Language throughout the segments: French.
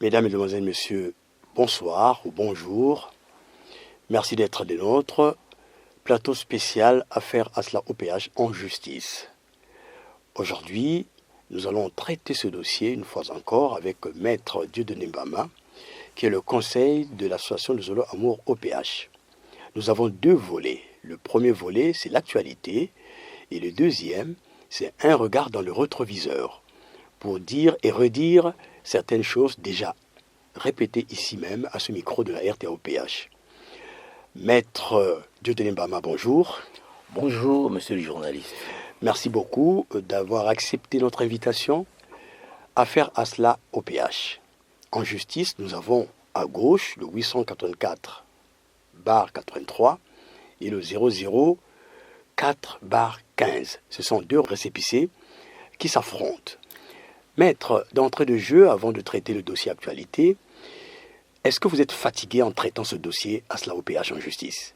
Mesdames, Mesdemoiselles, Messieurs, bonsoir ou bonjour. Merci d'être des nôtres. Plateau spécial Affaire Asla OPH en justice. Aujourd'hui, nous allons traiter ce dossier une fois encore avec Maître Dieudonné Mbama, qui est le conseil de l'association de Zolo Amour OPH. Nous avons deux volets. Le premier volet, c'est l'actualité, et le deuxième, c'est un regard dans le rétroviseur, pour dire et redire certaines choses déjà répétées ici même à ce micro de la RTOPH. Maître Dieudonné Mbama, bonjour. Bonjour, monsieur le journaliste. Merci beaucoup d'avoir accepté notre invitation. Affaire Asla OPH. En justice, nous avons à gauche le 884/83 et le 004/15. Ce sont deux récépissés qui s'affrontent. Maître, d'entrée de jeu, avant de traiter le dossier actualité, est-ce que vous êtes fatigué en traitant ce dossier Asla OPH en justice?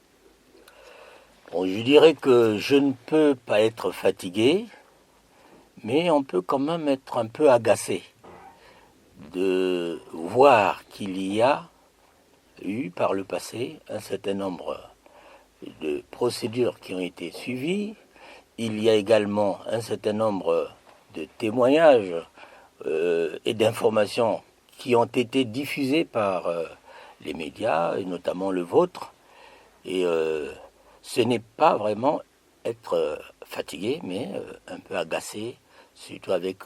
Bon, je dirais que je ne peux pas être fatigué, mais on peut quand même être un peu agacé de voir qu'il y a eu par le passé un certain nombre de procédures qui ont été suivies. Il y a également un certain nombre de témoignages et d'informations qui ont été diffusées par les médias, et notamment le vôtre. Et ce n'est pas vraiment être fatigué, mais un peu agacé, surtout avec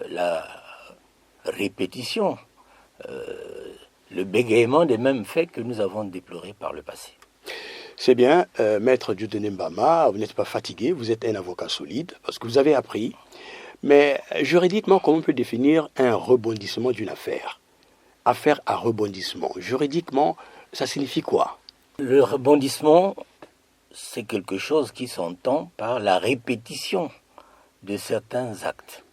la répétition, le bégaiement des mêmes faits que nous avons déplorés par le passé. C'est bien, Maître Dieudonné Mbama, vous n'êtes pas fatigué, vous êtes un avocat solide, parce que vous avez appris. Mais juridiquement, comment on peut définir un rebondissement d'une affaire? Affaire à rebondissement. Juridiquement, ça signifie quoi? Le rebondissement, c'est quelque chose qui s'entend par la répétition de certains actes.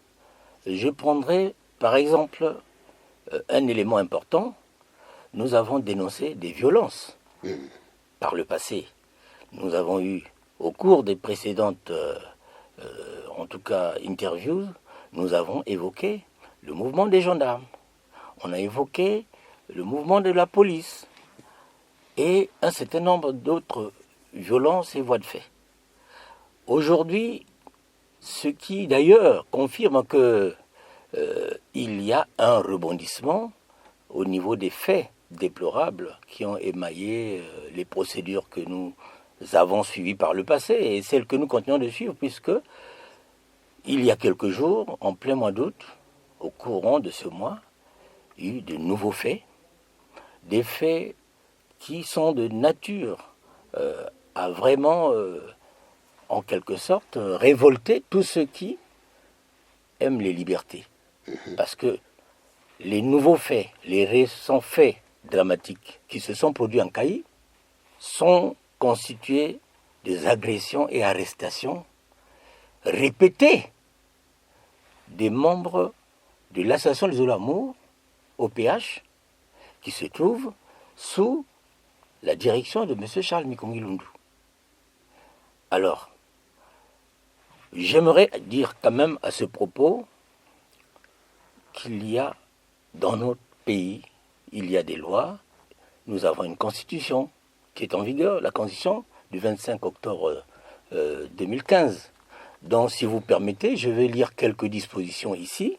Je prendrai par exemple un élément important. Nous avons dénoncé des violences par le passé. Nous avons eu, au cours des précédentes en tout cas interviews, nous avons évoqué le mouvement des gendarmes. On a évoqué le mouvement de la police et un certain nombre d'autres violences et voies de fait. Aujourd'hui, ce qui d'ailleurs confirme que il y a un rebondissement au niveau des faits déplorables qui ont émaillé les procédures que nous avons suivies par le passé et celles que nous continuons de suivre, puisque il y a quelques jours, en plein mois d'août, au courant de ce mois, il y a eu de nouveaux faits, des faits qui sont de nature à vraiment, en quelque sorte, révolter tous ceux qui aiment les libertés. Parce que les nouveaux faits, les récents faits dramatiques qui se sont produits en Caï sont constitués des agressions et arrestations répétées des membres de l'association des Zolo Amour, OPH, qui se trouve sous la direction de M. Charles Mikongi Lundu. Alors, j'aimerais dire quand même à ce propos qu'il y a dans notre pays, il y a des lois, nous avons une constitution qui est en vigueur, la constitution du 25 octobre 2015. Donc, si vous permettez, je vais lire quelques dispositions ici.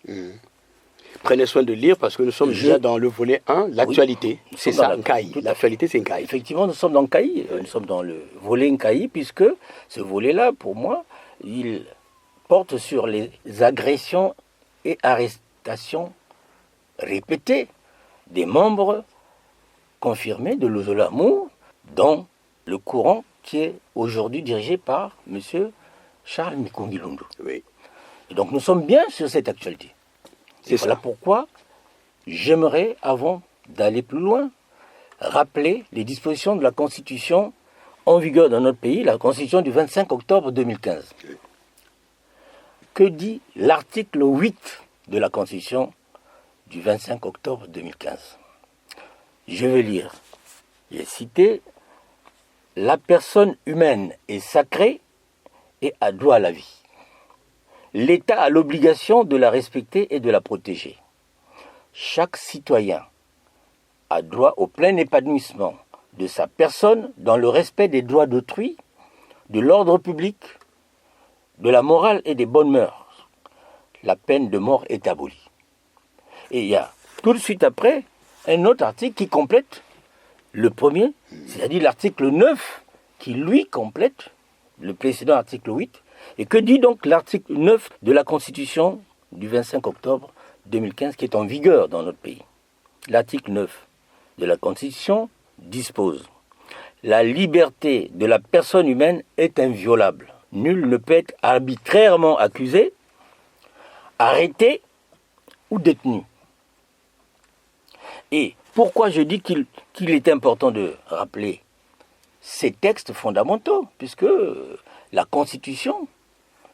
Prenez soin de lire parce que nous sommes déjà dans le volet 1, l'actualité. Oui, c'est ça, Nkaï. L'actualité, c'est Nkaï. Effectivement, nous sommes dans Nkaï. Nous sommes dans le volet Nkaï, puisque ce volet-là, pour moi, il porte sur les agressions et arrestations répétées des membres confirmés de Zolo Amour dans le courant qui est aujourd'hui dirigé par M. Charles Mikongi Lundu. Oui. Et donc nous sommes bien sur cette actualité. C'est voilà pourquoi j'aimerais, avant d'aller plus loin, rappeler les dispositions de la Constitution en vigueur dans notre pays, la Constitution du 25 octobre 2015. Que dit l'article 8 de la Constitution du 25 octobre 2015? Je vais lire. J'ai cité « La personne humaine est sacrée et a droit à la vie. L'État a l'obligation de la respecter et de la protéger. chaque citoyen a droit au plein épanouissement de sa personne dans le respect des droits d'autrui, de l'ordre public, de la morale et des bonnes mœurs. La peine de mort est abolie. Et il y a tout de suite après un autre article qui complète le premier, c'est-à-dire l'article 9, qui lui complète le précédent article 8. Et que dit donc l'article 9 de la Constitution du 25 octobre 2015 qui est en vigueur dans notre pays? L'article 9 de la Constitution dispose: la liberté de la personne humaine est inviolable. Nul ne peut être arbitrairement accusé, arrêté ou détenu. Et pourquoi je dis qu'il est important de rappeler ces textes fondamentaux, puisque la Constitution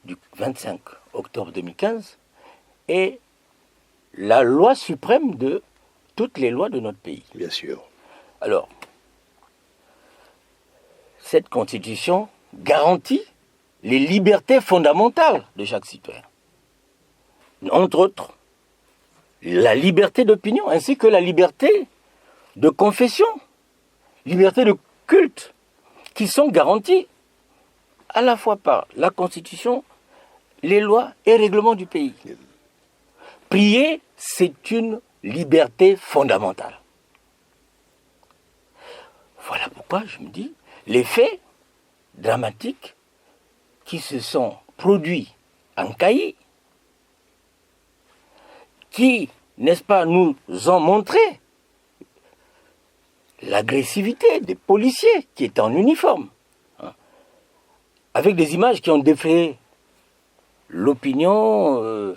du 25 octobre 2015 est la loi suprême de toutes les lois de notre pays. Bien sûr. Alors, cette Constitution garantit les libertés fondamentales de chaque citoyen. Entre autres, la liberté d'opinion, ainsi que la liberté de confession, liberté de culte, qui sont garanties à la fois par la Constitution, les lois et règlements du pays. Prier, c'est une liberté fondamentale. Voilà pourquoi je me dis, les faits dramatiques qui se sont produits en Kayi, qui, n'est-ce pas, nous ont montré l'agressivité des policiers qui étaient en uniforme, hein, avec des images qui ont défrayé l'opinion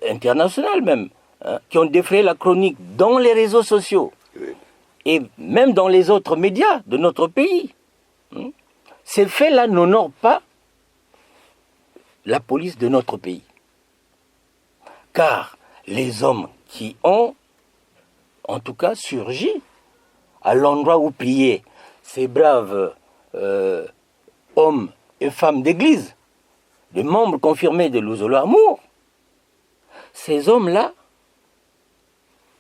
internationale même, hein, qui ont défrayé la chronique dans les réseaux sociaux et même dans les autres médias de notre pays. Hein. Ces faits-là n'honorent pas la police de notre pays. Car les hommes qui ont, en tout cas, surgi à l'endroit où priaient ces braves hommes et femmes d'église, des membres confirmés de l'Ouzolo Amour, ces hommes-là,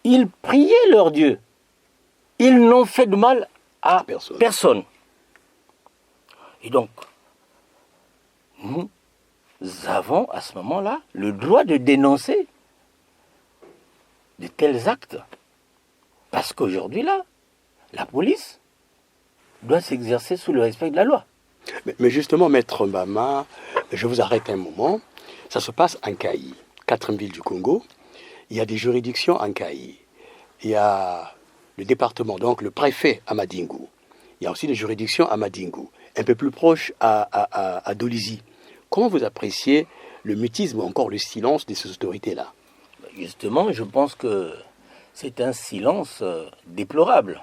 ils priaient leur Dieu. Ils n'ont fait de mal à personne. Et donc, nous avons à ce moment-là le droit de dénoncer de tels actes. Parce qu'aujourd'hui, là, la police doit s'exercer sous le respect de la loi. Mais justement, Maître Mbama, je vous arrête un moment. Ça se passe en Kayi, 4e ville du Congo. Il y a des juridictions en Kayi. Il y a le département, donc le préfet à Madingu. Il y a aussi des juridictions à Madingu, un peu plus proche à Dolisie. Comment vous appréciez le mutisme ou encore le silence de ces autorités-là? Justement, je pense que c'est un silence déplorable.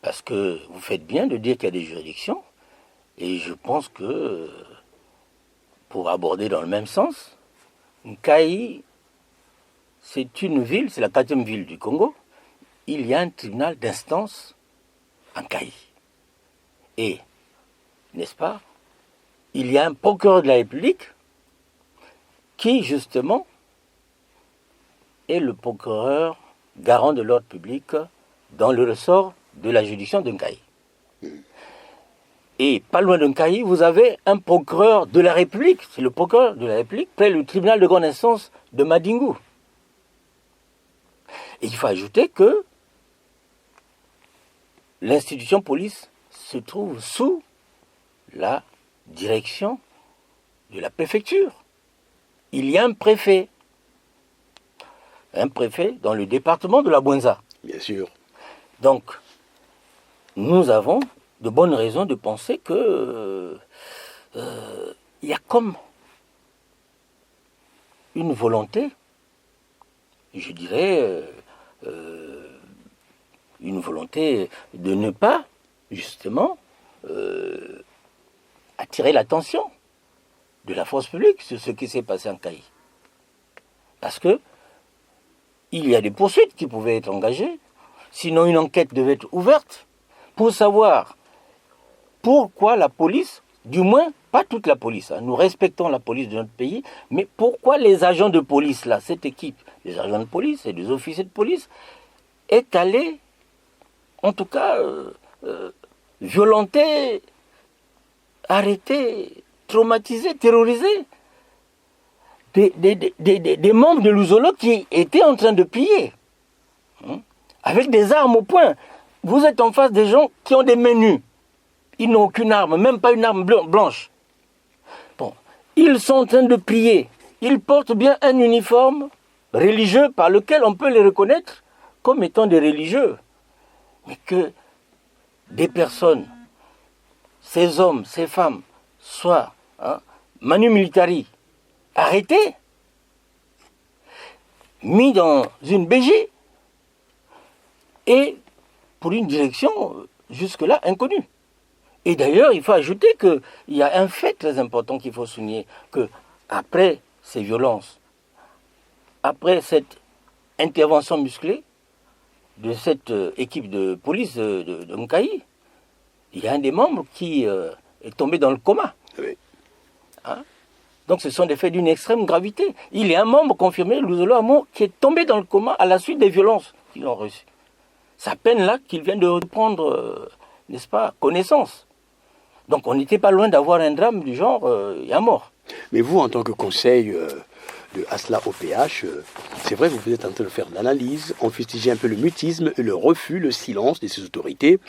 Parce que vous faites bien de dire qu'il y a des juridictions. Et je pense que, pour aborder dans le même sens, Kayi, c'est une ville, c'est la 4e ville du Congo. Il y a un tribunal d'instance en Kayi. Et, n'est-ce pas, il y a un procureur de la République qui, justement, est le procureur garant de l'ordre public dans le ressort de la juridiction de Kayi. Et pas loin de Kayi, vous avez un procureur de la République, c'est le procureur de la République, près le tribunal de grande instance de Madingu. Et il faut ajouter que l'institution police se trouve sous la direction de la préfecture. Il y a un préfet dans le département de la Bouenza. Bien sûr. Donc, nous avons de bonnes raisons de penser que il y a comme une volonté, je dirais, une volonté de ne pas, justement, attirer l'attention de la force publique sur ce qui s'est passé en Kayi. Parce que il y a des poursuites qui pouvaient être engagées, sinon une enquête devait être ouverte pour savoir pourquoi la police, du moins pas toute la police, nous respectons la police de notre pays, mais pourquoi les agents de police, là, cette équipe, les agents de police et des officiers de police, est allée, en tout cas, violenter, arrêter, traumatiser, terroriser des membres de l'Ouzolo qui étaient en train de piller, avec des armes au poing. Vous êtes en face des gens qui ont des mains nues. Ils n'ont aucune arme, même pas une arme blanche. Bon, ils sont en train de prier. Ils portent bien un uniforme religieux par lequel on peut les reconnaître comme étant des religieux. Mais que des personnes, ces hommes, ces femmes, soient manu militari, arrêtés, mis dans une BJ, et pour une direction jusque-là inconnue. Et d'ailleurs, il faut ajouter qu'il y a un fait très important qu'il faut souligner, que après ces violences, après cette intervention musclée de cette équipe de police de Nkaï, il y a un des membres qui est tombé dans le coma. Oui. Donc ce sont des faits d'une extrême gravité. Il y a un membre confirmé, Louzolo Amo, qui est tombé dans le coma à la suite des violences qu'ils ont reçues. C'est à peine là qu'il vient de reprendre, n'est-ce pas, connaissance. Donc on n'était pas loin d'avoir un drame du genre, il y a mort. Mais vous, en tant que conseil de Asla OPH, c'est vrai que vous êtes en train de faire de l'analyse, on fustige un peu le mutisme, le refus, le silence de ces autorités.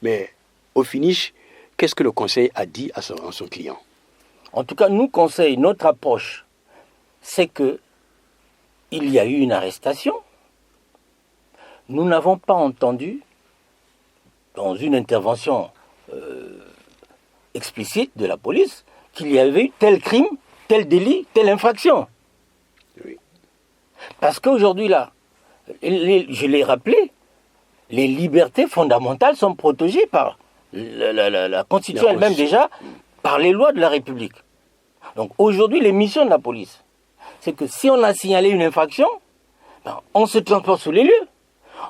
Mais au finish, qu'est-ce que le conseil a dit à son client? En tout cas, nous, conseil, notre approche, c'est que il y a eu une arrestation. Nous n'avons pas entendu, dans une intervention explicite de la police, qu'il y avait eu tel crime, tel délit, telle infraction. Oui. Parce qu'aujourd'hui, là, je l'ai rappelé, les libertés fondamentales sont protégées par la Constitution elle-même déjà, par les lois de la République. Donc aujourd'hui, les missions de la police, c'est que si on a signalé une infraction, on se transporte sur les lieux,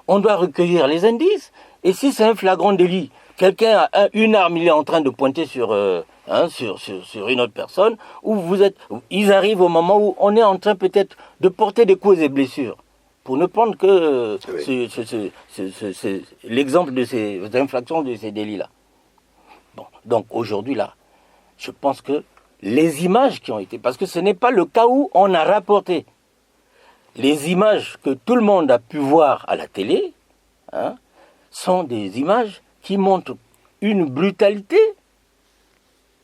on doit recueillir les indices, et si c'est un flagrant délit, quelqu'un a une arme, il est en train de pointer sur une autre personne, ils arrivent au moment où on est en train peut-être de porter des coups et blessures, pour ne prendre que l'exemple de ces infractions, de ces délits-là. Bon, donc aujourd'hui, là, je pense que les images qui ont été... Parce que ce n'est pas le cas où on a rapporté. Les images que tout le monde a pu voir à la télé sont des images qui montrent une brutalité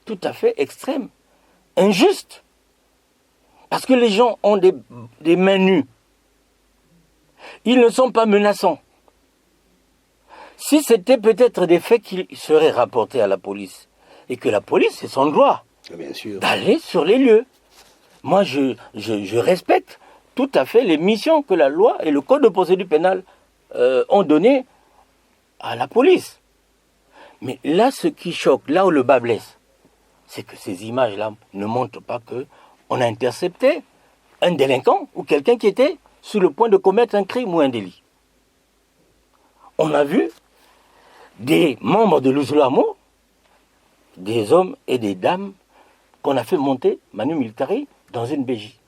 tout à fait extrême, injuste. Parce que les gens ont des mains nues. Ils ne sont pas menaçants. Si c'était peut-être des faits qui seraient rapportés à la police, et que la police, c'est son droit d'aller sur les lieux. Moi, je respecte tout à fait les missions que la loi et le code de procédure pénale ont données à la police. Mais là, ce qui choque, là où le bas blesse, c'est que ces images-là ne montrent pas qu'on a intercepté un délinquant ou quelqu'un qui était sur le point de commettre un crime ou un délit. On a vu des membres de Louzolo Amo, des hommes et des dames qu'on a fait monter manu militari dans une BJ.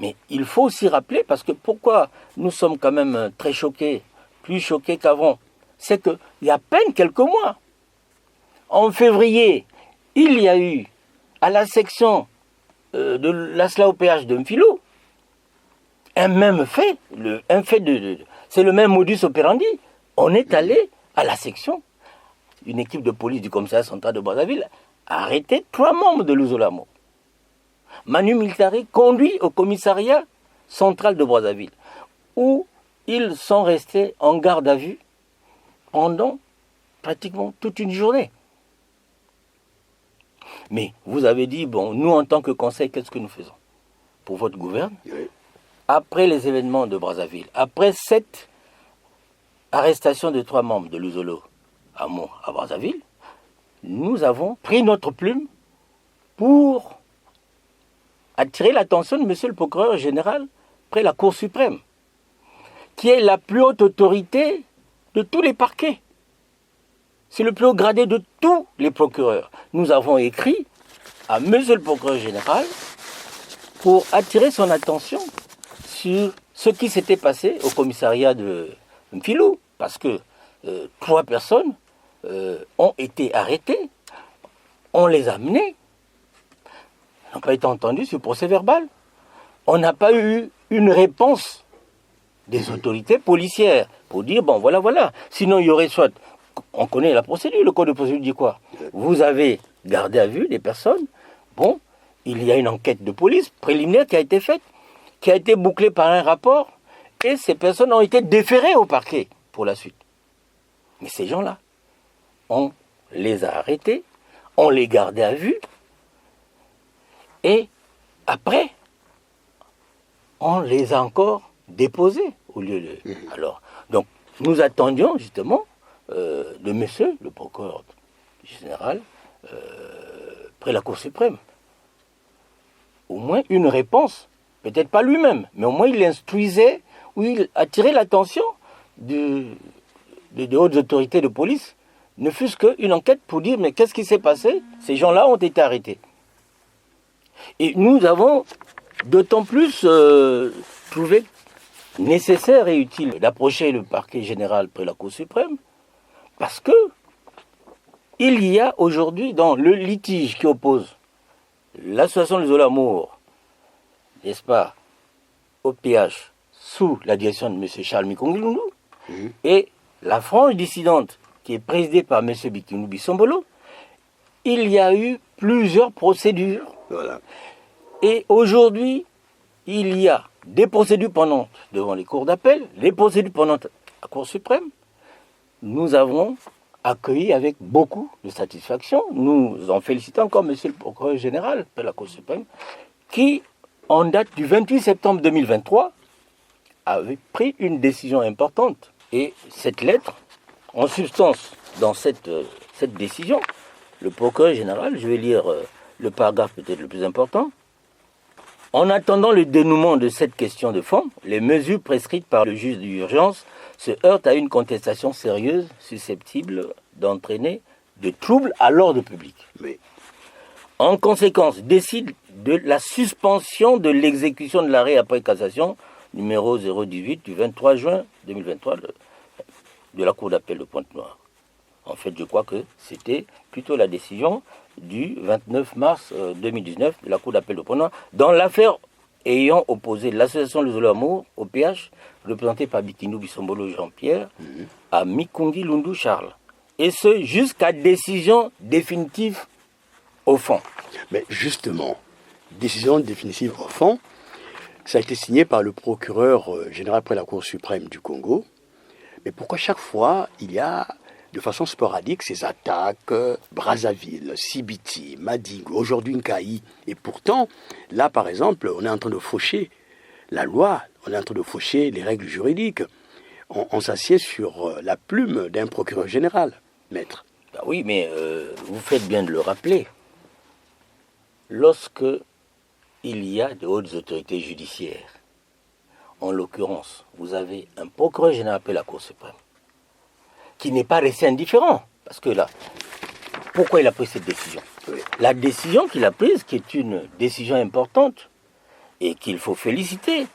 Mais il faut aussi rappeler, parce que pourquoi nous sommes quand même très choqués, plus choqués qu'avant, c'est qu'il y a à peine quelques mois, en février, il y a eu à la section de l'Asla OPH de Mfilo un même fait, c'est le même modus operandi. On est allé à la section, une équipe de police du commissariat central de Brazzaville a arrêté 3 membres de Louzolo Amo. Manu militari conduit au commissariat central de Brazzaville, où ils sont restés en garde à vue pendant pratiquement toute une journée. Mais vous avez dit, bon, nous en tant que conseil, qu'est-ce que nous faisons pour votre gouverne? Après les événements de Brazzaville, après cette arrestation de 3 membres de Louzolo Amo à Brazzaville, nous avons pris notre plume pour attirer l'attention de monsieur le procureur général près la Cour suprême, qui est la plus haute autorité de tous les parquets. C'est le plus haut gradé de tous les procureurs. Nous avons écrit à monsieur le procureur général pour attirer son attention sur ce qui s'était passé au commissariat de Mfilou, parce que 3 personnes ont été arrêtées, on les a amenées, n'ont pas été entendues sur procès verbal. On n'a pas eu une réponse des autorités policières pour dire, bon, voilà. Sinon, il y aurait soit, on connaît la procédure, le code de procédure dit quoi? Vous avez gardé à vue des personnes, bon, il y a une enquête de police préliminaire qui a été faite, qui a été bouclée par un rapport, et ces personnes ont été déférées au parquet pour la suite. Mais ces gens-là, on les a arrêtés, on les gardait à vue, et après, on les a encore déposés au lieu de... Alors, donc, nous attendions justement de monsieur le procureur général près la Cour suprême. Au moins une réponse, peut-être pas lui-même, mais au moins il instruisait ou il attirait l'attention des hautes autorités de police, ne fût-ce qu'une enquête pour dire mais qu'est-ce qui s'est passé? Ces gens-là ont été arrêtés. Et nous avons d'autant plus trouvé nécessaire et utile d'approcher le parquet général près la Cour suprême, parce que il y a aujourd'hui dans le litige qui oppose l'association Les Olamour, n'est-ce pas, au PH, sous la direction de M. Charles Mikongi Lundu, et la frange dissidente qui est présidée par M. Bikinou Bissombolo, il y a eu plusieurs procédures. Voilà. Et aujourd'hui, il y a des procédures pendantes devant les cours d'appel, les procédures pendantes à la Cour suprême. Nous avons accueilli avec beaucoup de satisfaction, nous en félicitons encore monsieur le procureur général de la Cour suprême, qui, en date du 28 septembre 2023, avait pris une décision importante. Et cette lettre, en substance, dans cette décision, le procureur général, je vais lire le paragraphe peut-être le plus important. En attendant le dénouement de cette question de fond, les mesures prescrites par le juge d'urgence se heurtent à une contestation sérieuse susceptible d'entraîner de troubles à l'ordre public. Oui. En conséquence, décide de la suspension de l'exécution de l'arrêt après cassation numéro 018 du 23 juin 2023 de la Cour d'appel de Pointe-Noire. En fait, je crois que c'était plutôt la décision du 29 mars 2019 de la Cour d'appel de Pointe-Noire dans l'affaire ayant opposé l'association Les Olamour au PH, représentée par Bikinou Bissombolo Jean-Pierre, à Mikongi Lundu Charles. Et ce, jusqu'à décision définitive au fond. Mais justement, décision définitive au fond, ça a été signé par le procureur général près la Cour suprême du Congo. Mais pourquoi chaque fois, il y a de façon sporadique ces attaques, Brazzaville, Sibiti, Madingo, aujourd'hui Nkaï. Et pourtant, là par exemple, on est en train de faucher la loi, on est en train de faucher les règles juridiques. On s'assied sur la plume d'un procureur général, maître. Ben oui, mais vous faites bien de le rappeler. Lorsque il y a de hautes autorités judiciaires, en l'occurrence, vous avez un procureur général de la Cour suprême, qui n'est pas resté indifférent. Parce que là, pourquoi il a pris cette décision? La décision qu'il a prise, qui est une décision importante, et qu'il faut féliciter,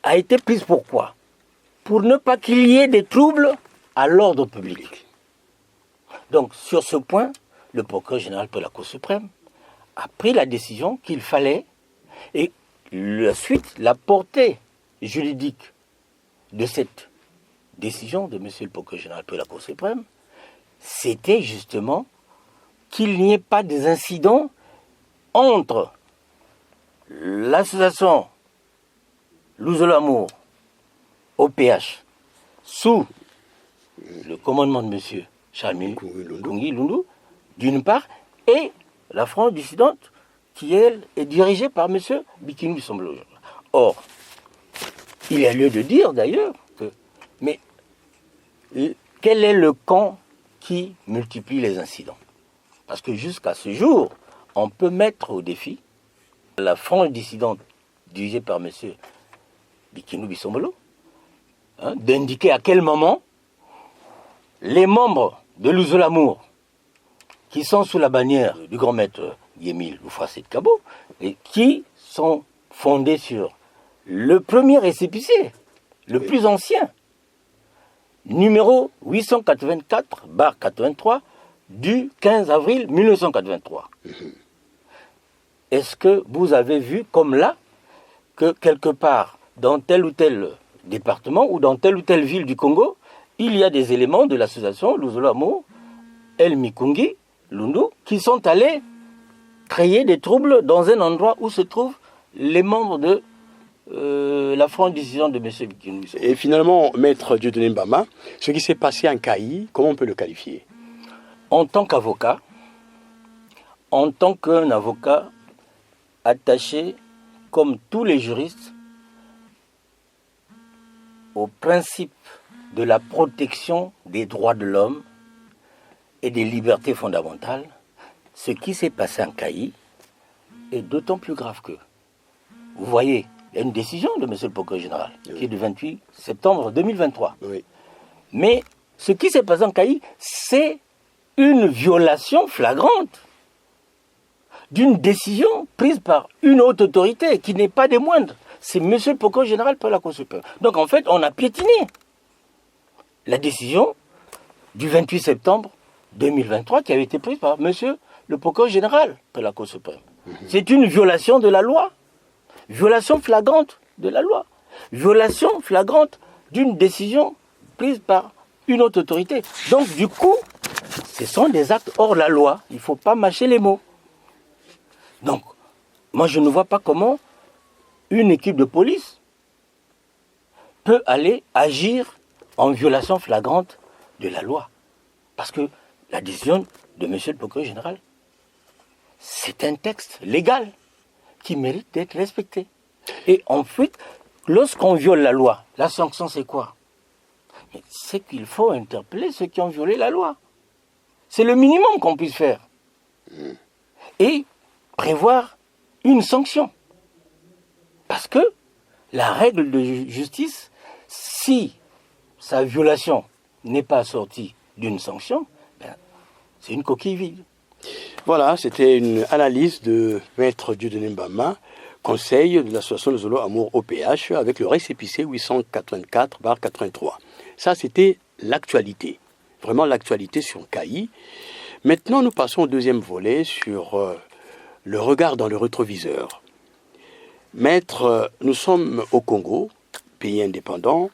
a été prise pourquoi? Pour ne pas qu'il y ait des troubles à l'ordre public. Donc, sur ce point, le procureur général de la Cour suprême a pris la décision qu'il fallait, et la suite, la portée juridique de cette décision de M. le procureur général de la Cour suprême, c'était justement qu'il n'y ait pas des incidents entre l'association Les Olamour au PH, sous le commandement de M. Charles Mikongi Lundu, d'une part, et la frange dissidente, qui, elle, est dirigée par M. Bikinou Bissombolo. Or, il y a lieu de dire, d'ailleurs, que... Mais quel est le camp qui multiplie les incidents? Parce que jusqu'à ce jour, on peut mettre au défi la frange dissidente dirigée par M. Bikinou Bissombolo, d'indiquer à quel moment les membres de Les Olamour, qui sont sous la bannière du grand maître Yémile Loufouassé de Cabo, et qui sont fondés sur le premier récépissé, le plus ancien, numéro 884/83 du 15 avril 1983. Est-ce que vous avez vu comme là que quelque part, dans tel ou tel département ou dans telle ou telle ville du Congo, il y a des éléments de l'association Luzolo Amour, El Mikungi, Lundu, qui sont allés créer des troubles dans un endroit où se trouvent les membres de la franche décision de M. Bikinou. Et finalement, Maître Dieudonné Mbama, ce qui s'est passé en Caï, comment on peut le qualifier? En tant qu'avocat, en tant qu'un avocat attaché, comme tous les juristes, au principe de la protection des droits de l'homme et des libertés fondamentales, ce qui s'est passé en Caï est d'autant plus grave que, vous voyez, il y a une décision de M. le procureur général, qui est du 28 septembre 2023. Oui. Mais ce qui s'est passé en Caï, c'est une violation flagrante d'une décision prise par une haute autorité qui n'est pas des moindres. C'est M. le procureur général par la Cour suprême. Donc en fait, on a piétiné la décision du 28 septembre 2023 qui avait été prise par M. le procureur général par la Cour suprême. C'est une violation de la loi. Violation flagrante de la loi. Violation flagrante d'une décision prise par une autre autorité. Donc du coup, ce sont des actes hors la loi. Il ne faut pas mâcher les mots. Donc, moi je ne vois pas comment une équipe de police peut aller agir en violation flagrante de la loi. Parce que la décision de M. le procureur général, c'est un texte légal qui mérite d'être respecté. Et ensuite, lorsqu'on viole la loi, la sanction c'est quoi? C'est qu'il faut interpeller ceux qui ont violé la loi. C'est le minimum qu'on puisse faire. Et prévoir une sanction. Parce que la règle de justice, si sa violation n'est pas assortie d'une sanction, c'est une coquille vide. Voilà, c'était une analyse de Maître Dieudonné Mbama, conseil de l'association Luzolo Amour OPH, avec le récépissé 884/83. Ça, c'était l'actualité, vraiment l'actualité sur Caï. Maintenant, nous passons au deuxième volet sur le regard dans le rétroviseur. Maître, nous sommes au Congo, pays indépendant.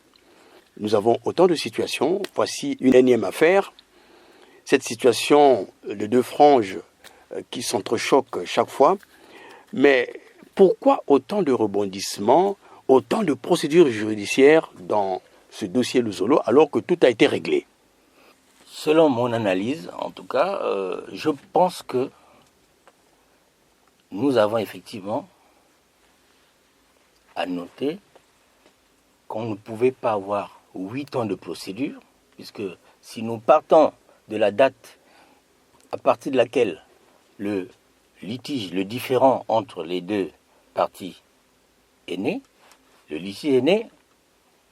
Nous avons autant de situations. Voici une énième affaire. Cette situation de deux franges qui s'entrechoquent chaque fois. Mais pourquoi autant de rebondissements, autant de procédures judiciaires dans ce dossier Luzolo alors que tout a été réglé? Selon mon analyse, en tout cas, je pense que nous avons effectivement à noter qu'on ne pouvait pas avoir 8 ans de procédure, puisque si nous partons de la date à partir de laquelle le litige, le différend entre les deux parties est né, le litige est né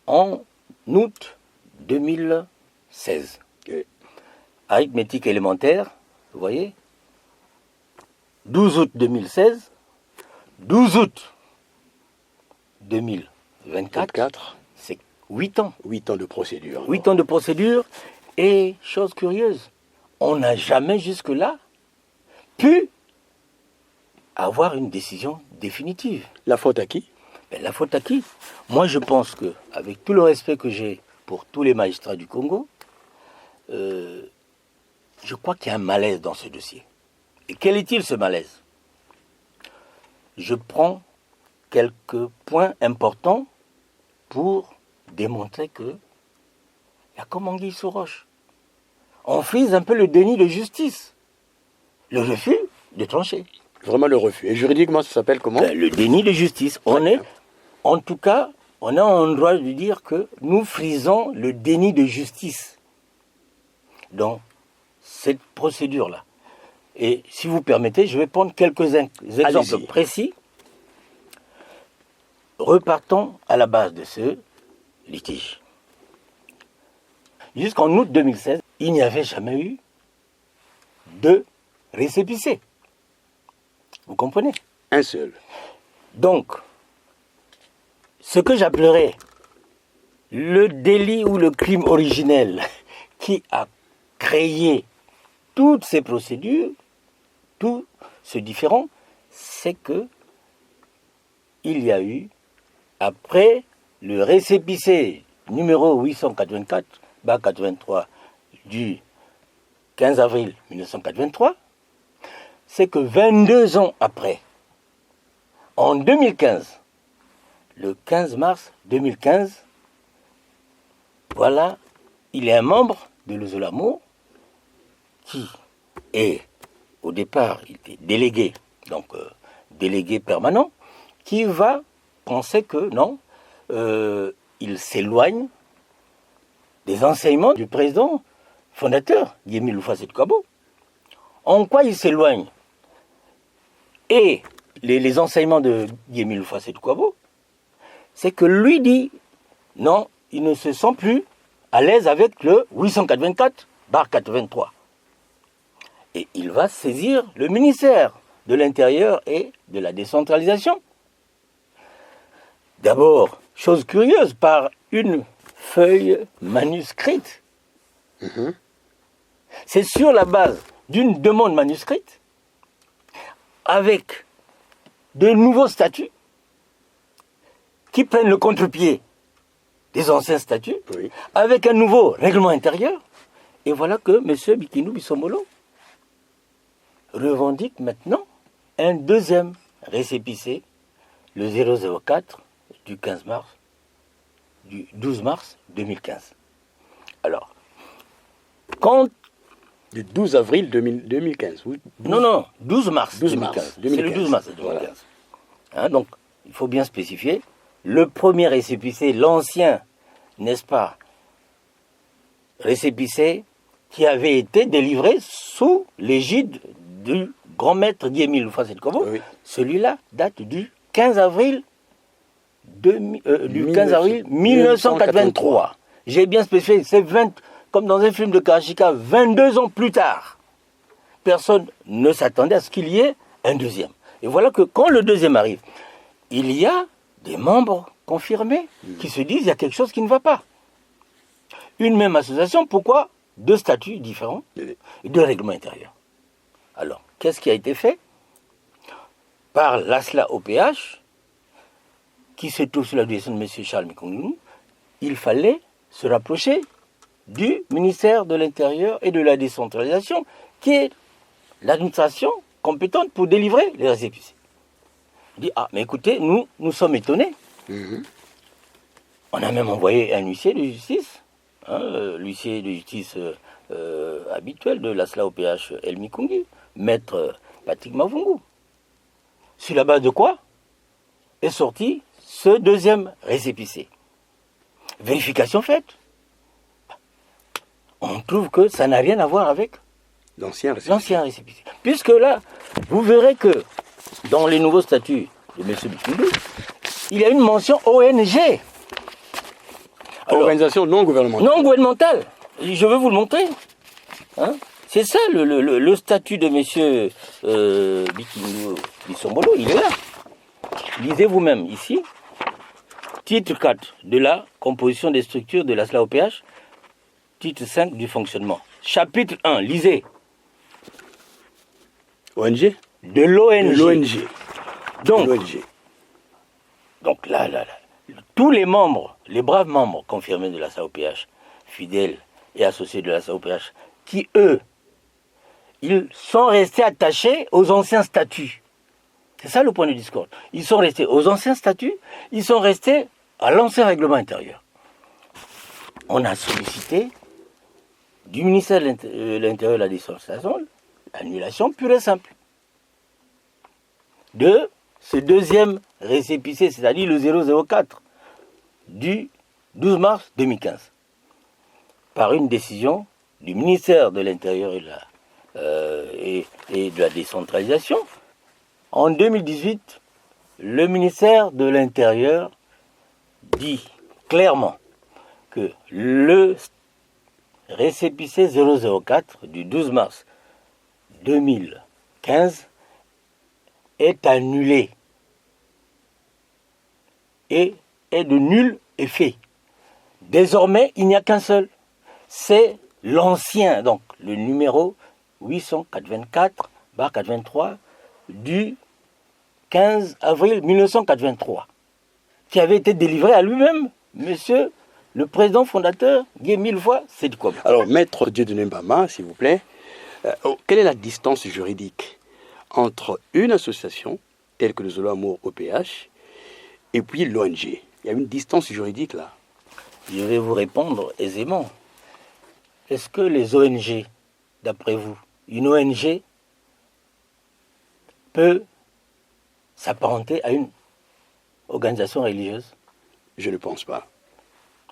en août 2016. Arithmétique élémentaire, vous voyez, 12 août 2016, 12 août 2024, c'est 8 ans. 8 ans de procédure. 8 ans de procédure, et chose curieuse, on n'a jamais jusque-là pu avoir une décision définitive. La faute à qui? La faute à qui? Moi, je pense que, avec tout le respect que j'ai pour tous les magistrats du Congo, je crois qu'il y a un malaise dans ce dossier. Et quel est-il, ce malaise? Je prends quelques points importants pour démontrer que il y a comme anguille sous roche. On frise un peu le déni de justice. Le refus de trancher. Vraiment le refus. Et juridiquement, ça s'appelle comment? Le déni de justice. On est, en tout cas, on a un droit de dire que nous frisons le déni de justice dans cette procédure-là. Et si vous permettez, je vais prendre quelques exemples précis. Repartons à la base de ce litige. Jusqu'en août 2016, il n'y avait jamais eu de récépissé. Vous comprenez? Un seul. Donc, ce que j'appellerais le délit ou le crime originel qui a créé toutes ces procédures, tout ce différent, c'est que il y a eu, après le récépissé numéro 884-83 du 15 avril 1983, c'est que 22 ans après, en 2015, le 15 mars 2015, voilà, il est un membre de l'Ozolamo qui est, au départ, il était délégué, donc délégué permanent, qui va penser que non, il s'éloigne des enseignements du président fondateur, Guy-Émile Houphouët-Boigny. En quoi il s'éloigne? Et les enseignements de Guy-Émile Houphouët-Boigny, c'est que lui dit, non, il ne se sent plus à l'aise avec le 884-83. Et il va saisir le ministère de l'Intérieur et de la décentralisation. D'abord, chose curieuse, par une feuille manuscrite. C'est sur la base d'une demande manuscrite, avec de nouveaux statuts qui prennent le contre-pied des anciens statuts, Oui. avec un nouveau règlement intérieur. Et voilà que M. Bikinou Bissombolo revendique maintenant un deuxième récépissé, le 004 du 12 mars 2015. Alors, quand... Du 12 avril 2015. Oui. Non, 12 mars 12 2015. mars C'est le 12 mars 2015. Voilà. Hein, donc, il faut bien spécifier. Le premier récépissé, l'ancien, n'est-ce pas, récépissé qui avait été délivré sous l'égide du grand maître Guy-Émile Houphouët-Boigny, Oui. celui-là date du 15 avril, 1983. J'ai bien spécifié, c'est 20, comme dans un film de Karachika, 22 ans plus tard. Personne ne s'attendait à ce qu'il y ait un deuxième. Et voilà que quand le deuxième arrive, il y a des membres confirmés qui se disent qu'il y a quelque chose qui ne va pas. Une même association, pourquoi deux statuts différents et deux règlements intérieurs? Alors, qu'est-ce qui a été fait par l'ASLA-OPH, qui se trouve sous la direction de M. Charles Mikongounou? Il fallait se rapprocher du ministère de l'Intérieur et de la décentralisation, qui est l'administration compétente pour délivrer les récépissés. Il dit, mais écoutez, nous sommes étonnés. On a même envoyé un huissier de justice, l'huissier de justice habituel de l'ASLA-OPH El Mikungi, maître Patrick Mavungu. Sur la base de quoi est sorti ce deuxième récépissé? Vérification faite. On trouve que ça n'a rien à voir avec L'ancien récépissé. Puisque là, vous verrez que dans les nouveaux statuts de M. Bikinou, il y a une mention ONG. Alors, Organisation non gouvernementale. non gouvernementale. Je veux vous le montrer. Hein? C'est ça le statut de M. Bikinou Bissombolo, il est là. Lisez vous-même ici. Titre 4 de la composition des structures de la SLA-OPH. Titre 5 du fonctionnement. Chapitre 1, lisez. ONG. De l'ONG. L'ONG. Donc là, tous les membres, les braves membres confirmés de la SAOPH, fidèles et associés de la SAOPH, qui eux, ils sont restés attachés aux anciens statuts. C'est ça le point de discorde. Ils sont restés aux anciens statuts, ils sont restés à l'ancien règlement intérieur. On a sollicité du ministère de l'Intérieur et de la Décentralisation l'annulation pure et simple de ce deuxième récépissé, c'est-à-dire le 004 du 12 mars 2015, par une décision du ministère de l'Intérieur et de la Décentralisation. En 2018, le ministère de l'Intérieur dit clairement que le récépissé 004 du 12 mars 2015 est annulé et est de nul effet. Désormais, il n'y a qu'un seul. C'est l'ancien, donc le numéro 884/83 du 15 avril 1983, qui avait été délivré à lui-même, monsieur le président fondateur, Guy Milfoy Sédhi Kouabou. Alors, maître Dieudonné Mbama, s'il vous plaît, quelle est la distance juridique entre une association telle que le Zolo Amour OPH et puis l'ONG? Il y a une distance juridique là. Je vais vous répondre aisément. Est-ce que les ONG, d'après vous, une ONG peut s'apparenter à une organisation religieuse? Je ne pense pas.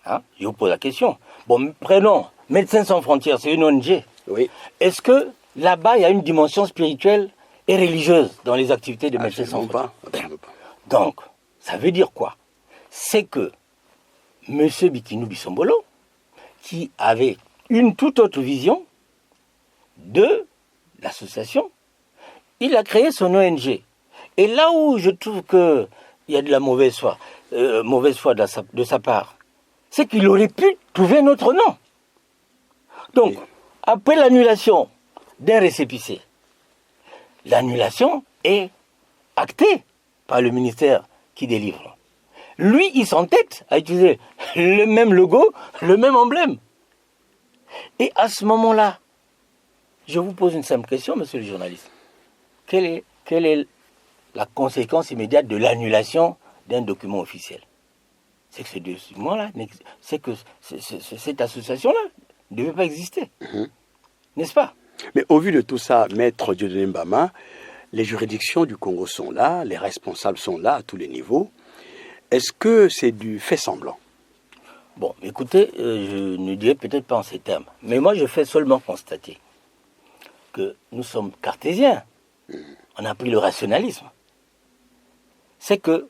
Hein? Je vous pose la question. Bon, prenons Médecins sans frontières, c'est une ONG. Oui. Est-ce que là-bas, il y a une dimension spirituelle et religieuse dans les activités de Médecins sans frontières? Absolument pas. Donc, ça veut dire quoi? C'est que M. Bikinou Bissombolo, qui avait une toute autre vision de l'association, il a créé son ONG. Et là où je trouve qu'il y a de la mauvaise foi de sa part, c'est qu'il aurait pu trouver un autre nom. Donc, oui. Après l'annulation d'un récépissé, l'annulation est actée par le ministère qui délivre. Lui, il s'entête à utiliser le même logo, le même emblème. Et à ce moment-là, je vous pose une simple question, monsieur le journaliste. Quelle est la conséquence immédiate de l'annulation d'un document officiel? C'est que ce document-là, c'est que cette association-là ne devait pas exister. N'est-ce pas? Mais au vu de tout ça, maître Dieudonné Mbama, les juridictions du Congo sont là, les responsables sont là à tous les niveaux. Est-ce que c'est du fait semblant? Bon, écoutez, je ne dirais peut-être pas en ces termes, mais moi je fais seulement constater que nous sommes cartésiens. On a pris le rationalisme. C'est que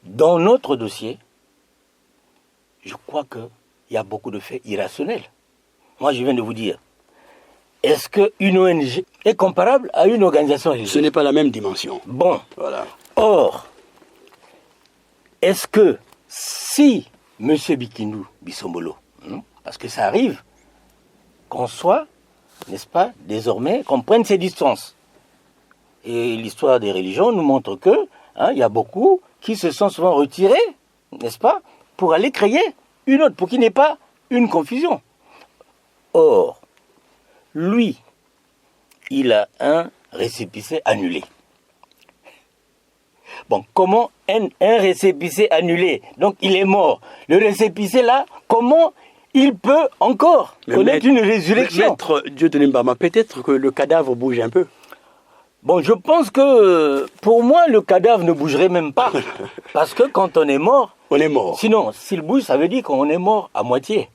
dans notre dossier, je crois qu'il y a beaucoup de faits irrationnels. Moi, je viens de vous dire, est-ce qu'une ONG est comparable à une organisation religieuse? Ce n'est pas la même dimension. Bon. Voilà. Or, est-ce que si M. Bikinou Bissombolo, parce que ça arrive, qu'on soit, n'est-ce pas, désormais, qu'on prenne ses distances. Et l'histoire des religions nous montre que il y a beaucoup qui se sont souvent retirés, n'est-ce pas, pour aller créer une autre, pour qu'il n'y ait pas une confusion. Or, lui, il a un récépissé annulé. Bon, comment un récépissé annulé? Donc, il est mort. Le récépissé, là, comment il peut encore connaître une résurrection? Maître Dieudonné Mbama, peut-être que le cadavre bouge un peu. Bon, je pense que, pour moi, le cadavre ne bougerait même pas. Parce que quand on est mort... On est mort. Sinon, s'il bouge, ça veut dire qu'on est mort à moitié.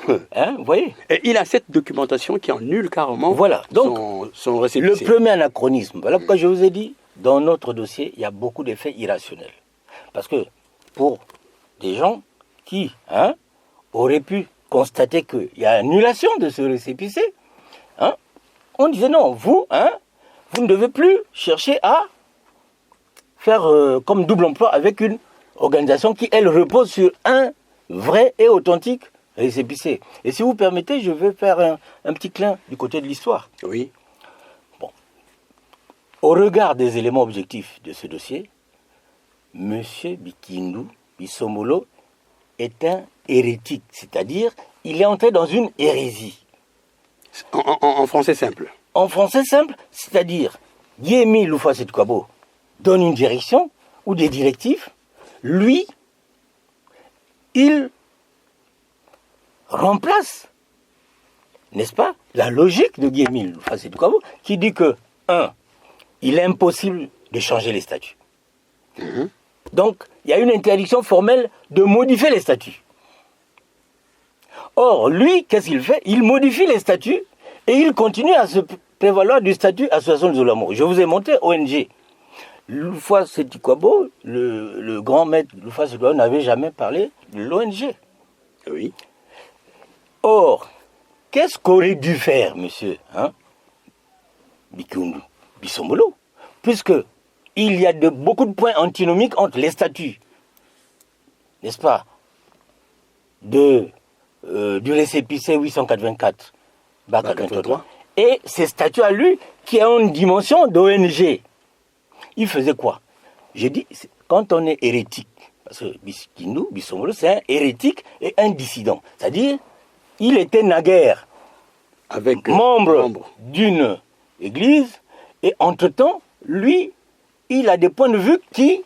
Vous voyez? Et il a cette documentation qui annule carrément voilà. Donc, son récépissé. Le premier anachronisme, voilà pourquoi je vous ai dit, dans notre dossier, il y a beaucoup d'effets irrationnels. Parce que pour des gens qui auraient pu constater qu'il y a annulation de ce récépissé, on disait non, vous ne devez plus chercher à faire comme double emploi avec une organisation qui, elle, repose sur un vrai et authentique récépissé. Et si vous permettez, je vais faire un petit clin du côté de l'histoire. Oui. Bon. Au regard des éléments objectifs de ce dossier, M. Bikinou Bissombolo est un hérétique, c'est-à-dire il est entré dans une hérésie. En français simple. En français simple, c'est-à-dire Guy Milfoy Sédhi Kouabou donne une direction ou des directives, lui, il remplace, n'est-ce pas, la logique de Guy Milfoy Sédhi Kouabou qui dit que, il est impossible de changer les statuts. Donc, il y a une interdiction formelle de modifier les statuts. Or, lui, qu'est-ce qu'il fait? Il modifie les statuts et il continue à se prévaloir du statut association de Zolo Amour. Je vous ai montré ONG. Milfoy Sédhi Kouabou, le grand maître Milfoy Sédhi Kouabou n'avait jamais parlé de l'ONG. Oui. Or, qu'est-ce qu'aurait dû faire, monsieur Bikinou Bissombolo, puisque il y a beaucoup de points antinomiques entre les statuts, n'est-ce pas, du récépissé 884/83 et ces statuts à lui qui ont une dimension d'ONG. Il faisait quoi? J'ai dit, quand on est hérétique, parce que Bissombolo, c'est un hérétique et un dissident. C'est-à-dire, il était naguère avec membre d'une église, et entre-temps, lui, il a des points de vue qui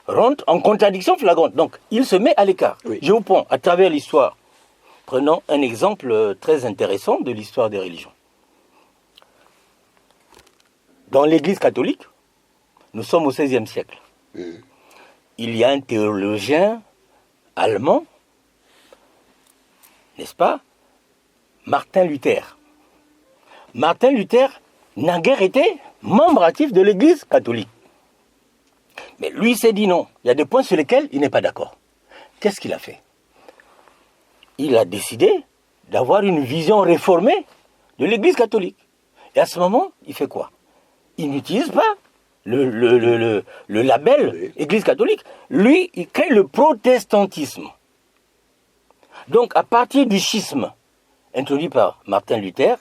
rentrent en contradiction flagrante. Donc, il se met à l'écart. Oui. Je vous prends à travers l'histoire. Prenons un exemple très intéressant de l'histoire des religions. Dans l'Église catholique, nous sommes au XVIe siècle. Il y a un théologien allemand, n'est-ce pas, Martin Luther. Martin Luther, naguère, était membre actif de l'Église catholique. Mais lui s'est dit non, il y a des points sur lesquels il n'est pas d'accord. Qu'est-ce qu'il a fait? Il a décidé d'avoir une vision réformée de l'Église catholique. Et à ce moment, il fait quoi? Il n'utilise pas le label Église catholique. Lui, il crée le protestantisme. Donc, à partir du schisme introduit par Martin Luther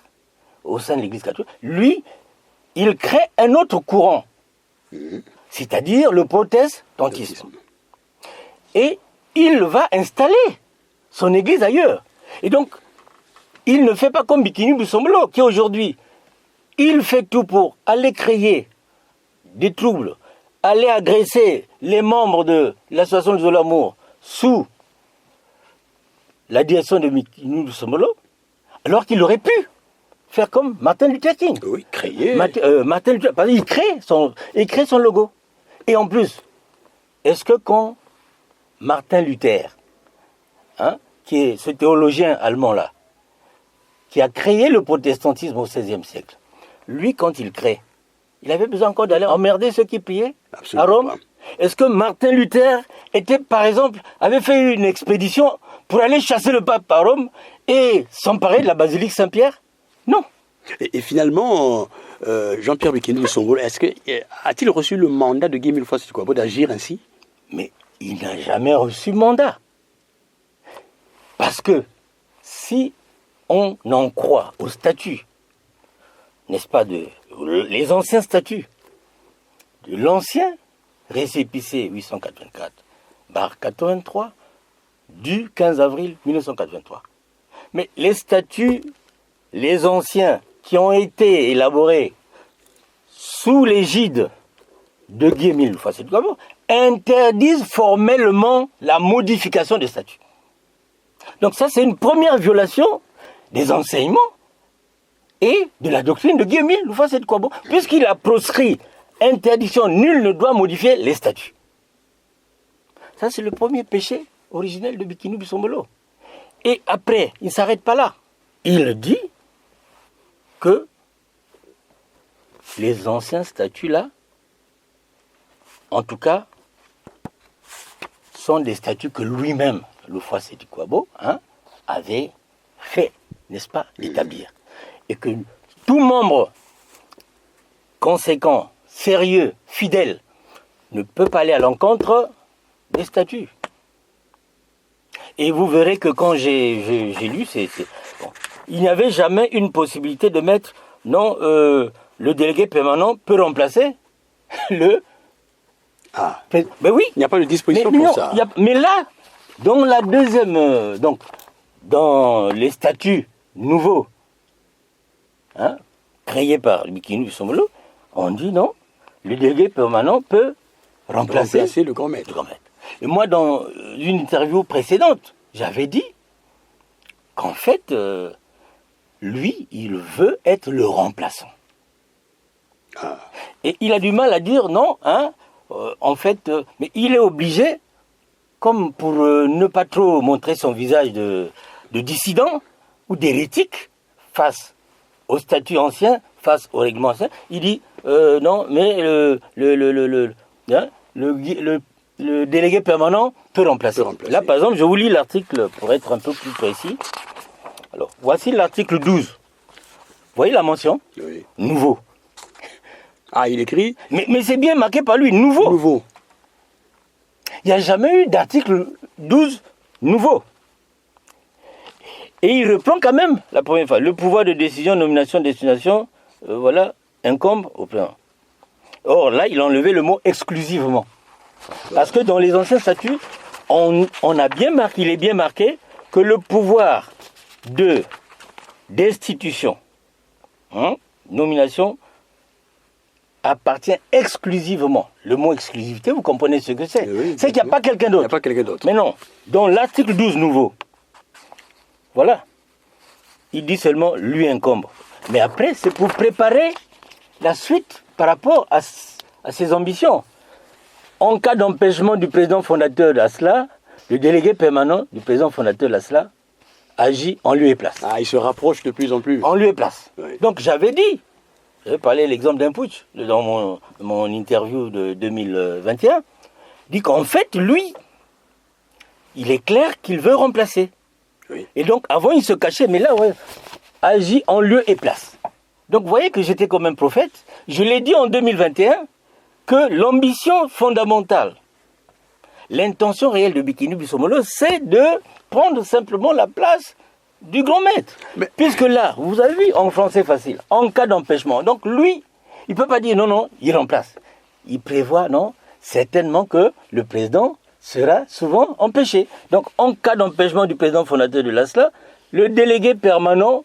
au sein de l'Église catholique, lui, il crée un autre courant, c'est-à-dire le protestantisme. Et il va installer son église ailleurs. Et donc, il ne fait pas comme Bikini Bissombolo, qui aujourd'hui, il fait tout pour aller créer des troubles, aller agresser les membres de l'association de l'amour sous la direction de Bikini Bissombolo, alors qu'il aurait pu faire comme Martin Luther King. Oui, créer. Martin Luther, il crée son logo. Et en plus, est-ce que quand Martin Luther, qui est ce théologien allemand-là, qui a créé le protestantisme au XVIe siècle, lui, quand il crée, il avait besoin encore d'aller emmerder ceux qui priaient à Rome. Pas. Est-ce que Martin Luther était, par exemple, avait fait une expédition pour aller chasser le pape à Rome et s'emparer de la basilique Saint-Pierre? Non. Et finalement, Jean-Pierre Bikini Bissombolo, a-t-il reçu le mandat de Guy Mulford Sedi-Kouabo d'agir ainsi? Mais il n'a jamais reçu mandat. Parce que si on en croit aux statuts, n'est-ce pas, les anciens statuts de l'ancien récépissé 884/83 du 15 avril 1983. Mais les statuts, les anciens qui ont été élaborés sous l'égide de Guy-Émile Mulford Sedi-Kouabo interdisent formellement la modification des statuts. Donc ça, c'est une première violation des enseignements et de la doctrine de Guy-Émile Mulford Sedi-Kouabo, puisqu'il a proscrit interdiction, nul ne doit modifier les statuts. Ça, c'est le premier péché originel de Bikini Bissombolo. Et après, il ne s'arrête pas là. Il dit que les anciens statuts-là, en tout cas, sont des statuts que lui-même, Mulford Sedi-Kouabo, avait fait, n'est-ce pas, établir. Et que tout membre conséquent, sérieux, fidèle, ne peut pas aller à l'encontre des statuts. Et vous verrez que quand j'ai lu, bon, il n'y avait jamais une possibilité de mettre, non, le délégué permanent peut remplacer le... Mais oui. Il n'y a pas de disposition pour ça. Mais là, dans la deuxième... donc, dans les statuts nouveaux, créés par Bikini Bissombolo, on dit non, le délégué permanent peut remplacer le grand maître. Et moi, dans une interview précédente, j'avais dit qu'en fait, lui, il veut être le remplaçant. Et il a du mal à dire non, en fait, mais il est obligé, comme pour ne pas trop montrer son visage de dissident ou d'hérétique face au statut ancien, face au règlement ancien, il dit non, mais le délégué permanent peut remplacer. Là, par exemple, je vous lis l'article pour être un peu plus précis. Alors, voici l'article 12. Vous voyez la mention? Oui. Nouveau. Ah, il écrit Mais c'est bien marqué par lui, nouveau. nouveau. Il n'y a jamais eu d'article 12 nouveau. Et il reprend quand même la première fois. Le pouvoir de décision, nomination, destination, voilà, incombe au président. Or là, il a enlevé le mot exclusivement. Parce que dans les anciens statuts, on a bien marqué, il est bien marqué que le pouvoir de destitution, nomination, appartient exclusivement. Le mot exclusivité, vous comprenez ce que c'est. Oui, c'est qu'il n'y a pas quelqu'un d'autre. Il n'y a pas quelqu'un d'autre. Mais non. Dans l'article 12 nouveau, voilà, il dit seulement lui incombe. Mais après, c'est pour préparer la suite par rapport à ses ambitions. En cas d'empêchement du président fondateur de l'ASLA, le délégué permanent du président fondateur de l'ASLA agit en lieu et place. Ah, il se rapproche de plus en plus. En lieu et place. Oui. Donc j'avais parlé de l'exemple d'un putsch dans mon interview de 2021, dit qu'en fait, lui, il est clair qu'il veut remplacer. Oui. Et donc avant il se cachait, mais là, ouais, agit en lieu et place. Donc vous voyez que j'étais comme un prophète. Je l'ai dit en 2021 que l'ambition fondamentale, l'intention réelle de Bikinu Bisomolo, c'est de prendre simplement la place du grand maître. Mais... Puisque là, vous avez vu, en français facile, en cas d'empêchement. Donc lui, il ne peut pas dire non, il remplace. Il prévoit, non, certainement que le président sera souvent empêché. Donc en cas d'empêchement du président fondateur de l'ASLA, le délégué permanent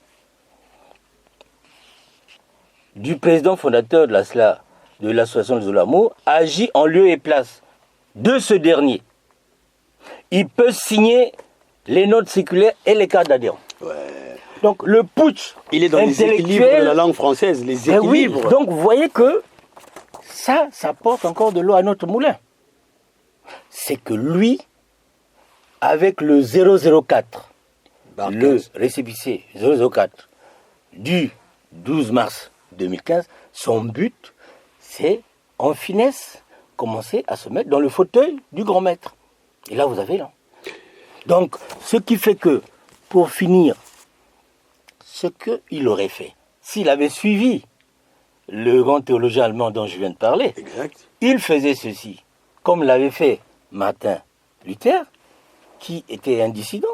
du président fondateur de l'ASLA, de l'association des Olamo, agit en lieu et place de ce dernier. Il peut signer les notes circulaires et les cartes d'adhésion. Ouais. Donc le putsch Il est dans les équilibres de la langue française, les équilibres. Oui, donc vous voyez que ça porte encore de l'eau à notre moulin. C'est que lui, avec le 004, le récépissé 004 du 12 mars 2015, son but, c'est en finesse commencer à se mettre dans le fauteuil du grand maître. Et là, vous avez là. Donc, ce qui fait que, pour finir, ce qu'il aurait fait, s'il avait suivi le grand théologien allemand dont je viens de parler, exact, il faisait ceci, comme l'avait fait Martin Luther, qui était un dissident.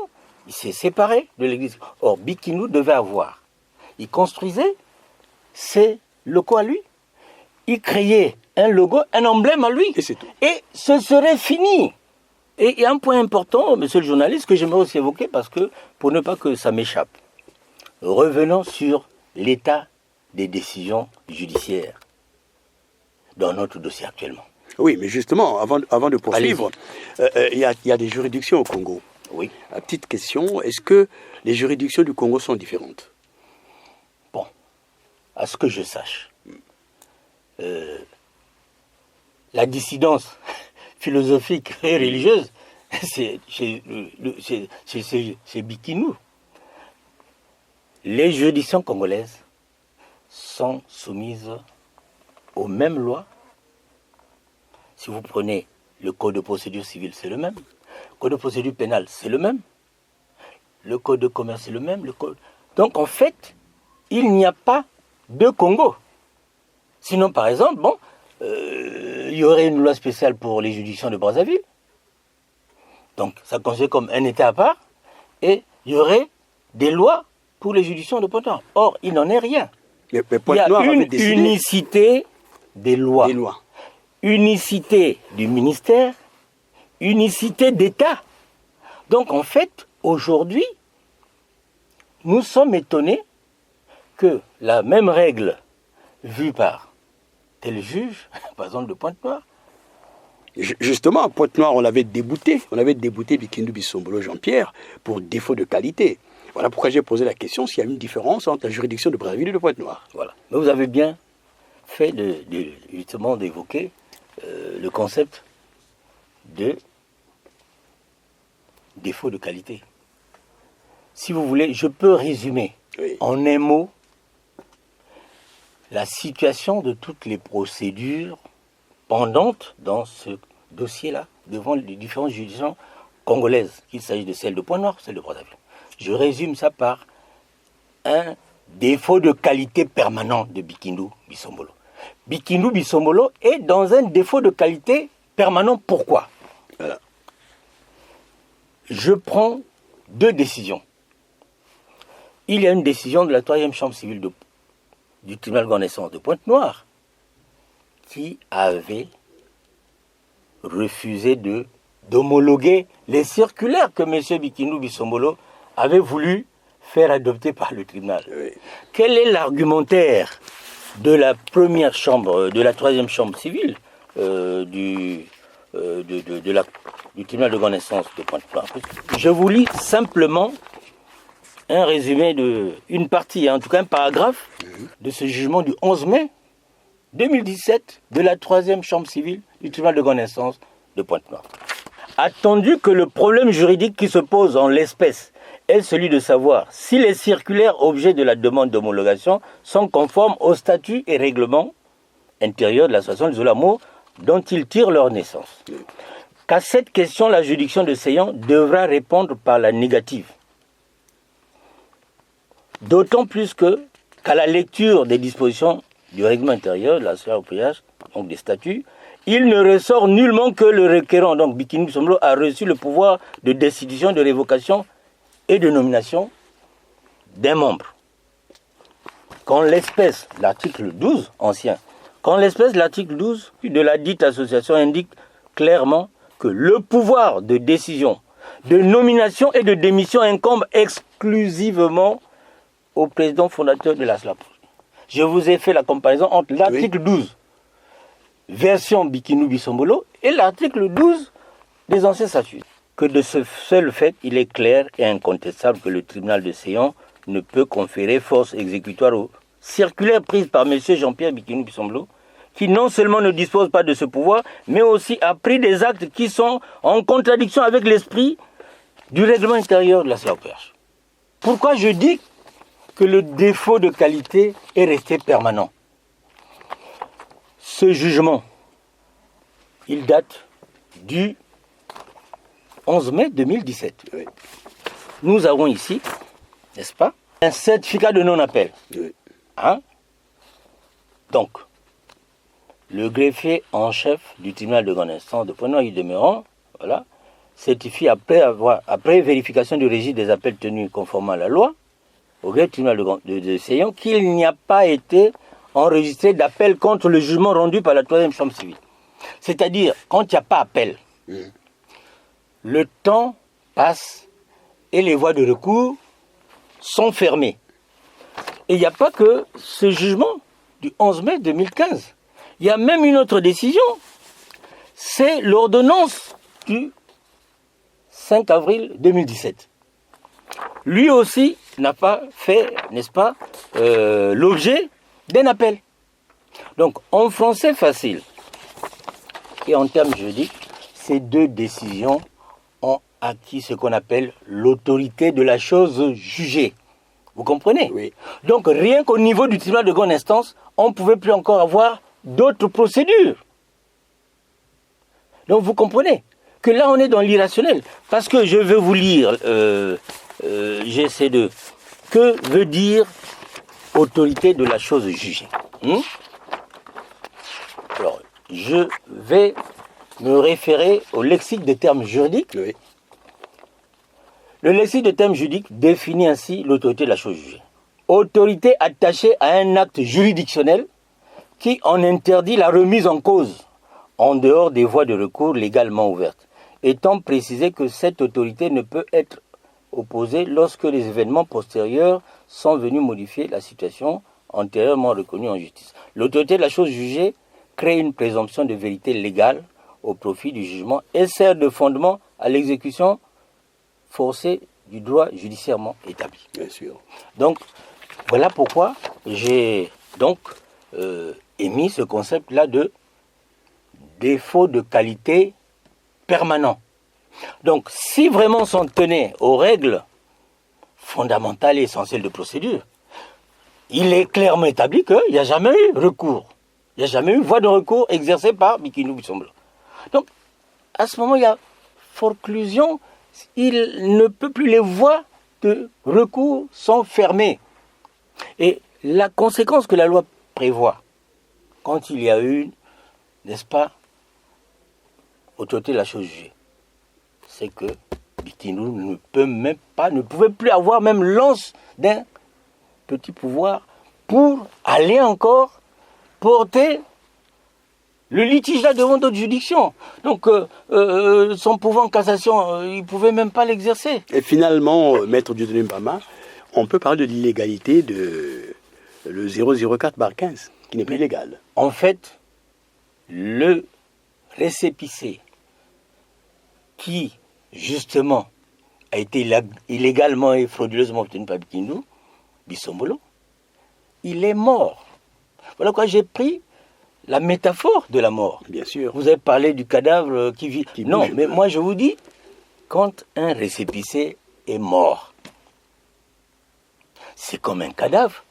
Il s'est séparé de l'Église. Or, Bikinu devait avoir. Il construisait ses locaux à lui. Il créait un logo, un emblème à lui. Et c'est tout. Et ce serait fini. Et il y a un point important, monsieur le journaliste, que j'aimerais aussi évoquer, parce que, pour ne pas que ça m'échappe, revenons sur l'état des décisions judiciaires dans notre dossier actuellement. Oui, mais justement, avant de poursuivre, il y a des juridictions au Congo. Oui. Petite question, est-ce que les juridictions du Congo sont différentes? Bon, à ce que je sache, la dissidence philosophique et religieuse, c'est Bikinu. Les juridictions congolaises sont soumises aux mêmes lois. Si vous prenez le code de procédure civile, c'est le même. Le code de procédure pénale, c'est le même. Le code de commerce, c'est le même. Donc, en fait, il n'y a pas de Congo. Sinon, par exemple, il y aurait une loi spéciale pour les juridictions de Brazzaville. Donc, ça considère comme un État à part. Et il y aurait des lois pour les juridictions de Pointe-Noire. Or, il n'en est rien. Mais Il y a une unicité des lois. Unicité du ministère, unicité d'État. Donc en fait, aujourd'hui, nous sommes étonnés que la même règle vue par tel juge, par exemple de Pointe-Noire. Justement, à Pointe-Noire, on l'avait débouté. On avait débouté Bikinu Bisomolo Jean-Pierre pour défaut de qualité. Voilà pourquoi j'ai posé la question s'il y a une différence entre la juridiction de Brazzaville et de Pointe-Noire. Voilà. Mais vous avez bien fait justement d'évoquer le concept de défaut de qualité. Si vous voulez, je peux résumer en un mot la situation de toutes les procédures pendantes dans ce dossier-là, devant les différentes juridictions congolaises, qu'il s'agisse de celle de Pointe-Noire ou celle de Brazzaville. Je résume ça par un défaut de qualité permanent de Bikinu Bisomolo. Bikindu Bisombolo est dans un défaut de qualité permanent. Pourquoi? Voilà. Je prends 2 décisions. Il y a une décision de la 3e chambre civile du tribunal de grande instance de Pointe-Noire qui avait refusé d'homologuer les circulaires que M. Bikindu Bisombolo avait voulu faire adopter par le tribunal. Oui. Quel est l'argumentaire de la 3e chambre civile du tribunal de grande instance de Pointe-Noire? Je vous lis simplement un résumé une partie, en tout cas un paragraphe de ce jugement du 11 mai 2017 de la 3e chambre civile du tribunal de grande instance de Pointe-Noire. Attendu que le problème juridique qui se pose en l'espèce est celui de savoir si les circulaires objets de la demande d'homologation sont conformes aux statuts et règlements intérieurs de l'association des Olamours dont ils tirent leur naissance. Qu'à cette question, la juridiction de Seyon devra répondre par la négative. D'autant plus qu'à la lecture des dispositions du règlement intérieur de l'association au péage, donc des statuts, il ne ressort nullement que le requérant, donc Bikindu Bisombolo, a reçu le pouvoir de destitution, de révocation et de nomination d'un membre. Qu'en l'espèce, l'article 12, ancien, qu'en l'espèce, l'article 12 de la dite association indique clairement que le pouvoir de décision, de nomination et de démission incombe exclusivement au président fondateur de la SLAP. Je vous ai fait la comparaison entre l'article 12, version Bikindu Bisombolo, et l'article 12 des anciens statuts. Que de ce seul fait, il est clair et incontestable que le tribunal de Seyon ne peut conférer force exécutoire aux circulaires prises par M. Jean-Pierre Bikindu Bisombolo, qui non seulement ne dispose pas de ce pouvoir, mais aussi a pris des actes qui sont en contradiction avec l'esprit du règlement intérieur de la CAPH. Pourquoi je dis que le défaut de qualité est resté permanent? Ce jugement, il date du 11 mai 2017. Oui. Nous avons ici, n'est-ce pas, un certificat de non-appel. Oui. Hein? Donc, le greffier en chef du tribunal de grande instance de Pointe-Noire, Yves Demeurant, voilà, certifie après vérification du registre des appels tenus conformément à la loi, au greffe du tribunal de Seyon, qu'il n'y a pas été enregistré d'appel contre le jugement rendu par la 3e chambre civile. C'est-à-dire, quand il n'y a pas appel, le temps passe et les voies de recours sont fermées. Et il n'y a pas que ce jugement du 11 mai 2015. Il y a même une autre décision. C'est l'ordonnance du 5 avril 2017. Lui aussi n'a pas fait, n'est-ce pas, l'objet d'un appel. Donc, en français facile et en termes juridiques, ces 2 décisions ont acquis ce qu'on appelle l'autorité de la chose jugée. Vous comprenez? Oui. Donc, rien qu'au niveau du tribunal de grande instance, on ne pouvait plus encore avoir d'autres procédures. Donc, vous comprenez que là, on est dans l'irrationnel. Parce que je vais vous lire GC2. Que veut dire autorité de la chose jugée? Alors, je vais me référer au lexique des termes juridiques. Oui. Le lexique des termes juridiques définit ainsi l'autorité de la chose jugée. Autorité attachée à un acte juridictionnel qui en interdit la remise en cause en dehors des voies de recours légalement ouvertes, étant précisé que cette autorité ne peut être opposée lorsque les événements postérieurs sont venus modifier la situation antérieurement reconnue en justice. L'autorité de la chose jugée crée une présomption de vérité légale au profit du jugement et sert de fondement à l'exécution forcée du droit judiciairement établi. Bien sûr. Donc, voilà pourquoi j'ai donc émis ce concept-là de défaut de qualité permanent. Donc, si vraiment on s'en tenait aux règles fondamentales et essentielles de procédure, il est clairement établi qu'il n'y a jamais eu recours. Il n'y a jamais eu voie de recours exercée par Bikindu Bisombolo. Donc, à ce moment, il y a forclusion. Il ne peut plus, les voies de recours sont fermées. Et la conséquence que la loi prévoit, quand il y a eu, n'est-ce pas, autorité de la chose jugée. C'est que Bikindu ne pouvait plus avoir même l'once d'un petit pouvoir pour aller encore porter le litige là devant d'autres juridictions. Donc son pouvoir en cassation, il ne pouvait même pas l'exercer. Et finalement, Maître Dieudonné Mbama, on peut parler de l'illégalité de le 004/15, qui n'est plus légal. En fait, le récépissé qui, justement, a été illégalement et frauduleusement obtenu par Bikindu, Bissombolo, il est mort. Voilà quoi, j'ai pris la métaphore de la mort. Bien sûr. Vous avez parlé du cadavre qui vit. Non, bouge. mais moi je vous dis, quand un récépissé est mort, c'est comme un cadavre.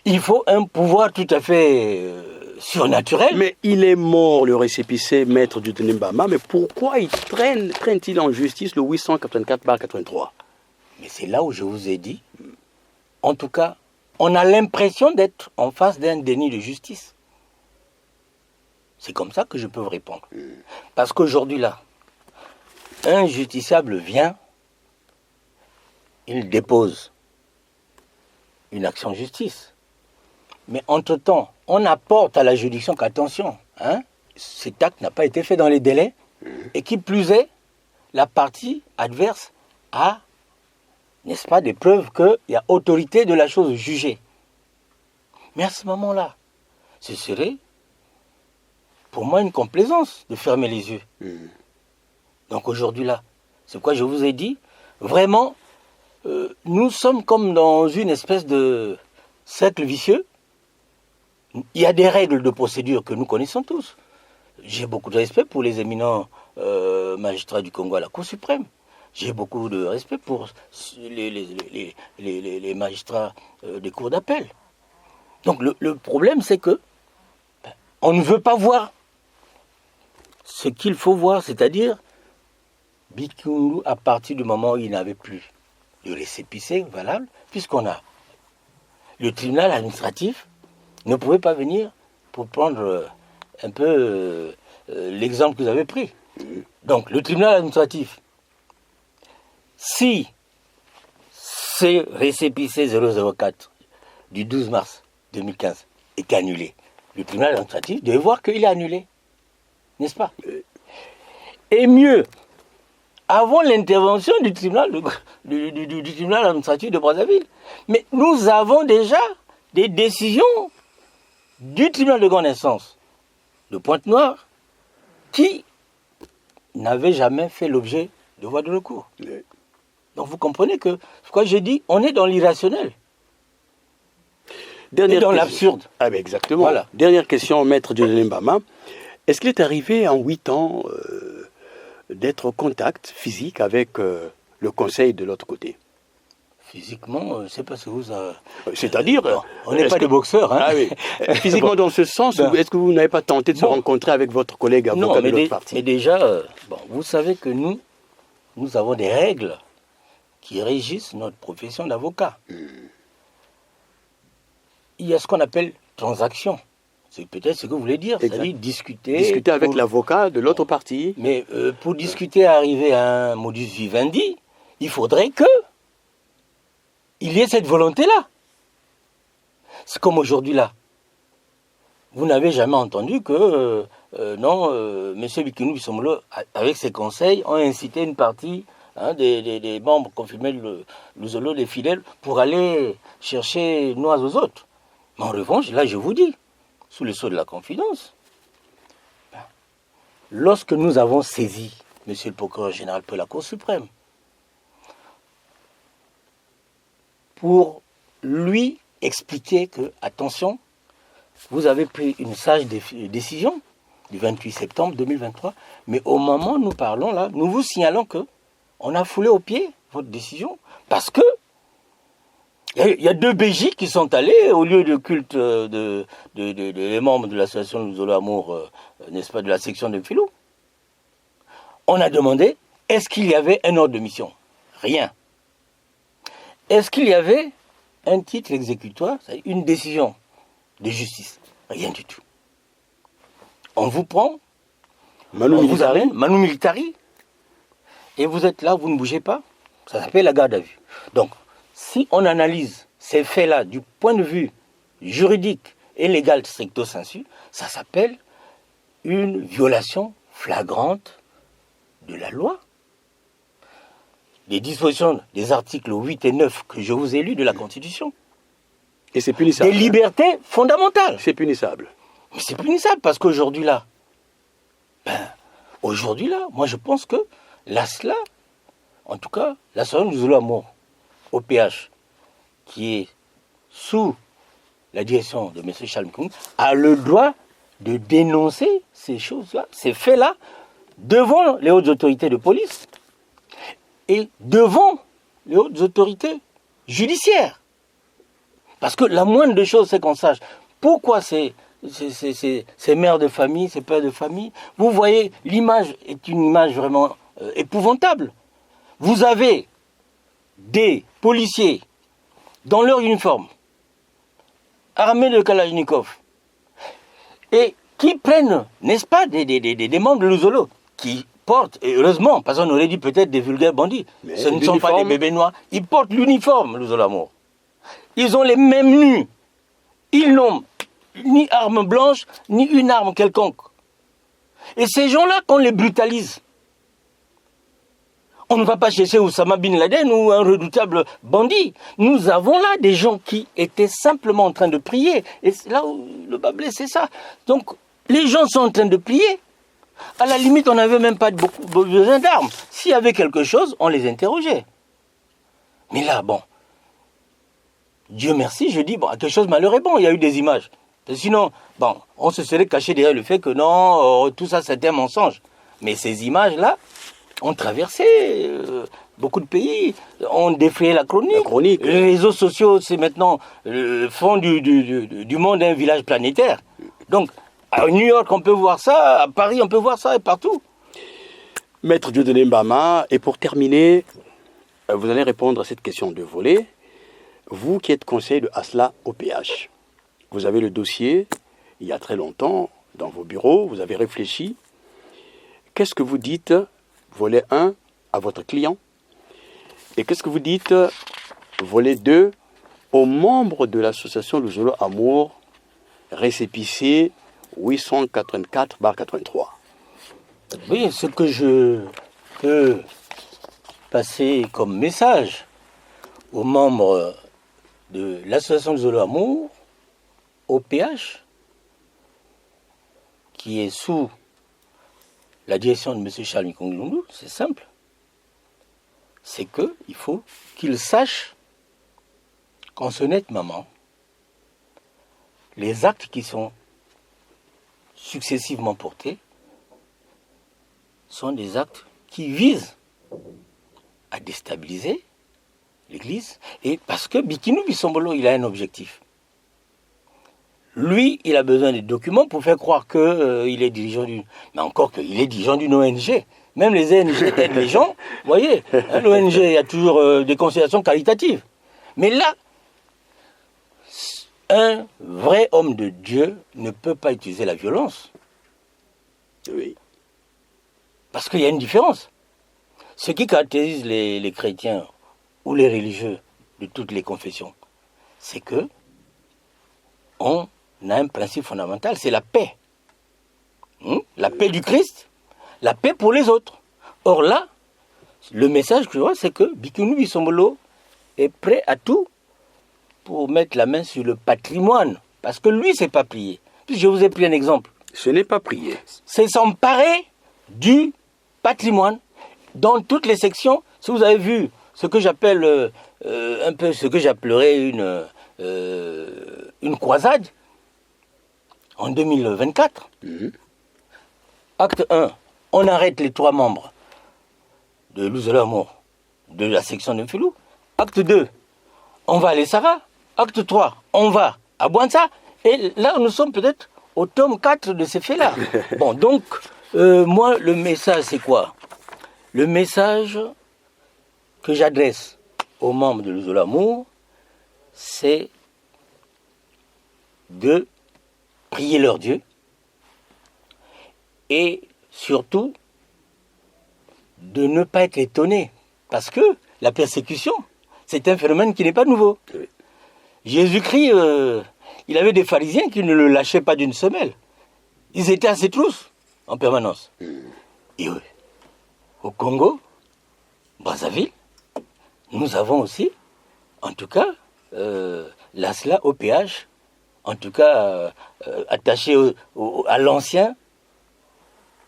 Il faut un pouvoir tout à fait surnaturel. Mais il est mort, le récépissé, Maître Dieudonné Mbama, mais pourquoi traîne-t-il en justice le 884/83 ? Mais c'est là où je vous ai dit, en tout cas, on a l'impression d'être en face d'un déni de justice. C'est comme ça que je peux vous répondre. Parce qu'aujourd'hui, là, un justiciable vient, il dépose une action en justice. Mais entre-temps, on apporte à la juridiction qu'attention, cet acte n'a pas été fait dans les délais, et qui plus est, la partie adverse a, n'est-ce pas, des preuves qu'il y a autorité de la chose jugée. Mais à ce moment-là, ce serait, pour moi, une complaisance de fermer les yeux. Donc aujourd'hui, là, c'est pourquoi je vous ai dit, vraiment, nous sommes comme dans une espèce de cercle vicieux. Il y a des règles de procédure que nous connaissons tous. J'ai beaucoup de respect pour les éminents magistrats du Congo à la Cour suprême. J'ai beaucoup de respect pour les magistrats des cours d'appel. Donc le problème, c'est que on ne veut pas voir ce qu'il faut voir, c'est-à-dire Bikindu, à partir du moment où il n'avait plus de récépissé valable, puisqu'on a le tribunal administratif ne pouvait pas venir pour prendre un peu l'exemple que vous avez pris. Donc le tribunal administratif, si ce récépissé 004 du 12 mars 2015 est annulé, le tribunal administratif devait voir qu'il est annulé. N'est-ce pas? Et mieux, avant l'intervention du tribunal, du tribunal administratif de Brazzaville. Mais nous avons déjà des décisions du tribunal de grande instance de Pointe-Noire qui n'avaient jamais fait l'objet de voie de recours. Donc vous comprenez que, quoi j'ai dit, on est dans l'irrationnel. Et dans l'absurde. Ah ben exactement. Voilà. Dernière question, Maître Dieudonné Mbama. Est-ce qu'il est arrivé en 8 ans d'être au contact physique avec le conseil de l'autre côté? Physiquement, c'est pas ce que vous avez... C'est-à-dire... on n'est pas des boxeurs. Ah oui. Physiquement dans ce sens, est-ce que vous n'avez pas tenté de se rencontrer avec votre collègue avocat de l'autre parti? Mais déjà, vous savez que nous avons des règles qui régissent notre profession d'avocat. Il y a ce qu'on appelle transaction. C'est peut-être ce que vous voulez dire, c'est-à-dire discuter... Discuter avec l'avocat de l'autre parti. Mais pour discuter, arriver à un modus vivendi, il faudrait que il y ait cette volonté-là. C'est comme aujourd'hui là. Vous n'avez jamais entendu que, M. Bikindu Bissombolo, avec ses conseils, ont incité une partie des membres confirmés de l'Uzolo, des fidèles, pour aller chercher noix aux autres. Mais en revanche, là, je vous dis, sous le sceau de la confidence, lorsque nous avons saisi M. le procureur général pour la Cour suprême, pour lui expliquer que, attention, vous avez pris une sage décision du 28 septembre 2023, mais au moment où nous parlons là, nous vous signalons que on a foulé au pied votre décision, parce que il y a 2 BJ qui sont allés au lieu de culte des membres de l'association Luzolo Amour, n'est-ce pas, de la section de Filou. On a demandé, est-ce qu'il y avait un ordre de mission? Rien. Est-ce qu'il y avait un titre exécutoire, c'est-à-dire une décision de justice? Rien du tout. On vous prend, Manu on vous Militari. amène, Manu Militari, et vous êtes là, vous ne bougez pas. Ça s'appelle la garde à vue. Donc, si on analyse ces faits-là du point de vue juridique et légal stricto sensu, ça s'appelle une violation flagrante de la loi. Les dispositions des articles 8 et 9 que je vous ai lus de la Constitution. Et c'est punissable. Des libertés fondamentales. C'est punissable. Mais c'est punissable parce qu'aujourd'hui là, moi je pense que l'ASLA, en tout cas, l'association du Zolo Amour, OPH, qui est sous la direction de M. Charles Mikung, a le droit de dénoncer ces choses-là, ces faits-là, devant les hautes autorités de police et devant les hautes autorités judiciaires. Parce que la moindre des choses, c'est qu'on sache pourquoi ces mères de famille, ces pères de famille, vous voyez, l'image est une image vraiment épouvantable. Vous avez des policiers dans leur uniforme, armés de Kalachnikov, et qui prennent, n'est-ce pas, des membres de l'Uzolo, qui portent, et heureusement, parce qu'on aurait dit peut-être des vulgaires bandits, mais ce ne sont pas des bébés noirs, ils portent l'uniforme, l'Uzolo Amour. Ils ont les mêmes nus. Ils n'ont ni arme blanche, ni une arme quelconque. Et ces gens-là, qu'on les brutalise. On ne va pas chercher Oussama Bin Laden ou un redoutable bandit. Nous avons là des gens qui étaient simplement en train de prier. Et là où le bas blesse, c'est ça. Donc, les gens sont en train de prier. À la limite, on n'avait même pas beaucoup besoin d'armes. S'il y avait quelque chose, on les interrogeait. Mais là, bon, Dieu merci, je dis, bon, quelque chose de malheur est bon, il y a eu des images. Sinon, bon, on se serait caché derrière le fait que non, tout ça c'était un mensonge. Mais ces images-là ont traversé beaucoup de pays, ont défrayé la chronique. Les réseaux sociaux, c'est maintenant font du monde un village planétaire. Donc, à New York, on peut voir ça, à Paris, on peut voir ça, et partout. Maître Dieudonné Mbama, et pour terminer, vous allez répondre à cette question de volet. Vous qui êtes conseiller de ASLA OPH, vous avez le dossier, il y a très longtemps, dans vos bureaux, vous avez réfléchi. Qu'est-ce que vous dites, volet 1, à votre client? Et qu'est-ce que vous dites, volet 2, aux membres de l'association Luzolo Amour, récépissé 884/83? Oui, ce que je peux passer comme message aux membres de l'association Luzolo Amour, OPH, qui est sous la direction de M. Charles Mikung Lundu, c'est simple. C'est qu'il faut qu'ils sachent qu'en ce moment, les actes qui sont successivement portés sont des actes qui visent à déstabiliser l'Église, et parce que Bikinu Bisombolo, il a un objectif. Lui, il a besoin des documents pour faire croire qu'il est dirigeant d'une... Mais encore qu'il est dirigeant d'une ONG. Même les ONG aident les gens. Vous voyez, hein, l'ONG, il y a toujours des considérations qualitatives. Mais là, un vrai homme de Dieu ne peut pas utiliser la violence. Oui. Parce qu'il y a une différence. Ce qui caractérise les chrétiens ou les religieux de toutes les confessions, c'est que on a un principe fondamental, c'est la paix. La paix du Christ, la paix pour les autres. Or là, le message que je vois, c'est que Bikinu Bisombolo est prêt à tout pour mettre la main sur le patrimoine. Parce que lui, c'est pas prier. Je vous ai pris un exemple. Ce n'est pas prier. C'est s'emparer du patrimoine dans toutes les sections. Si vous avez vu ce que j'appelle un peu ce que j'appellerais une croisade en 2024. Acte 1, on arrête les 3 membres de Luzolo Amour, de la section de Mfilou. Acte 2, on va à l'Essara. Acte 3, on va à Bouanza. Et là, nous sommes peut-être au tome 4 de ces faits-là. Bon, donc, moi, le message, c'est quoi? Le message que j'adresse aux membres de Luzolo Amour, c'est de prier leur Dieu, Et surtout, de ne pas être étonné. Parce que la persécution, c'est un phénomène qui n'est pas nouveau. Oui. Jésus-Christ, il avait des pharisiens qui ne le lâchaient pas d'une semelle. Ils étaient à ses trousses en permanence. Et au Congo, Brazzaville, nous avons aussi, en tout cas, l'ASLA au péage, en tout cas attaché à l'ancien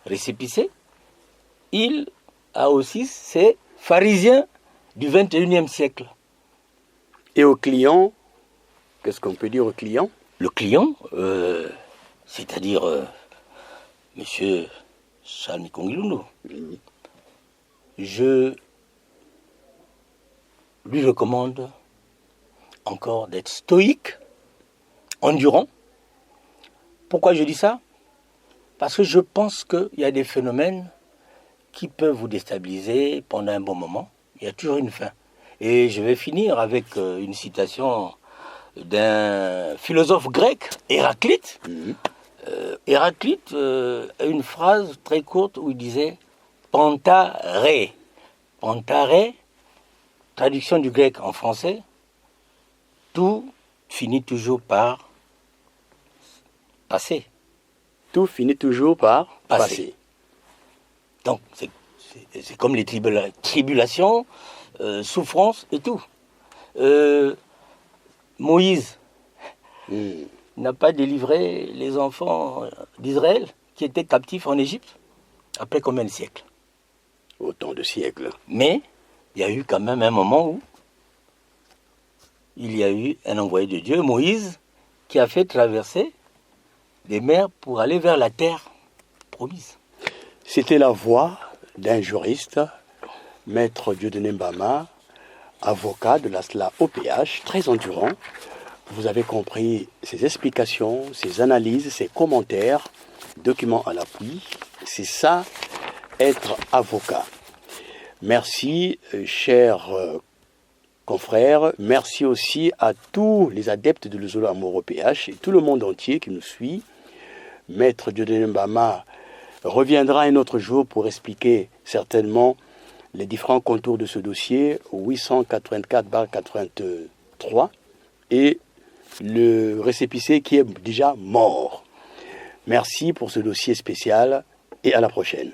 récépissé. Il a aussi ses pharisiens du 21e siècle. Et aux clients, qu'est-ce qu'on peut dire aux clients? Le client, c'est-à-dire Monsieur Salmi Kongilundu, je lui recommande encore d'être stoïque, endurant. Pourquoi je dis ça? Parce que je pense qu'il y a des phénomènes qui peuvent vous déstabiliser pendant un bon moment. Il y a toujours une fin. Et je vais finir avec une citation d'un philosophe grec, Héraclite. Héraclite a une phrase très courte où il disait « Pantare ». Pantare, traduction du grec en français, tout finit toujours par passer. Tout finit toujours par passer. Donc, c'est comme les tribulations, souffrances et tout. Moïse n'a pas délivré les enfants d'Israël qui étaient captifs en Égypte après combien de siècles? Autant de siècles. Mais il y a eu quand même un moment où il y a eu un envoyé de Dieu, Moïse, qui a fait traverser les mers pour aller vers la terre promise. C'était la voix d'un juriste, Maître Dieudonné Mbama, avocat de l'ASLA OPH, très endurant. Vous avez compris ses explications, ses analyses, ses commentaires, documents à l'appui. C'est ça, être avocat. Merci, chers confrères. Merci aussi à tous les adeptes de l'Ozolo Amour OPH et tout le monde entier qui nous suit. Maître Dieudonné Mbama reviendra un autre jour pour expliquer certainement les différents contours de ce dossier 884/83 et le récépissé qui est déjà mort. Merci pour ce dossier spécial et à la prochaine.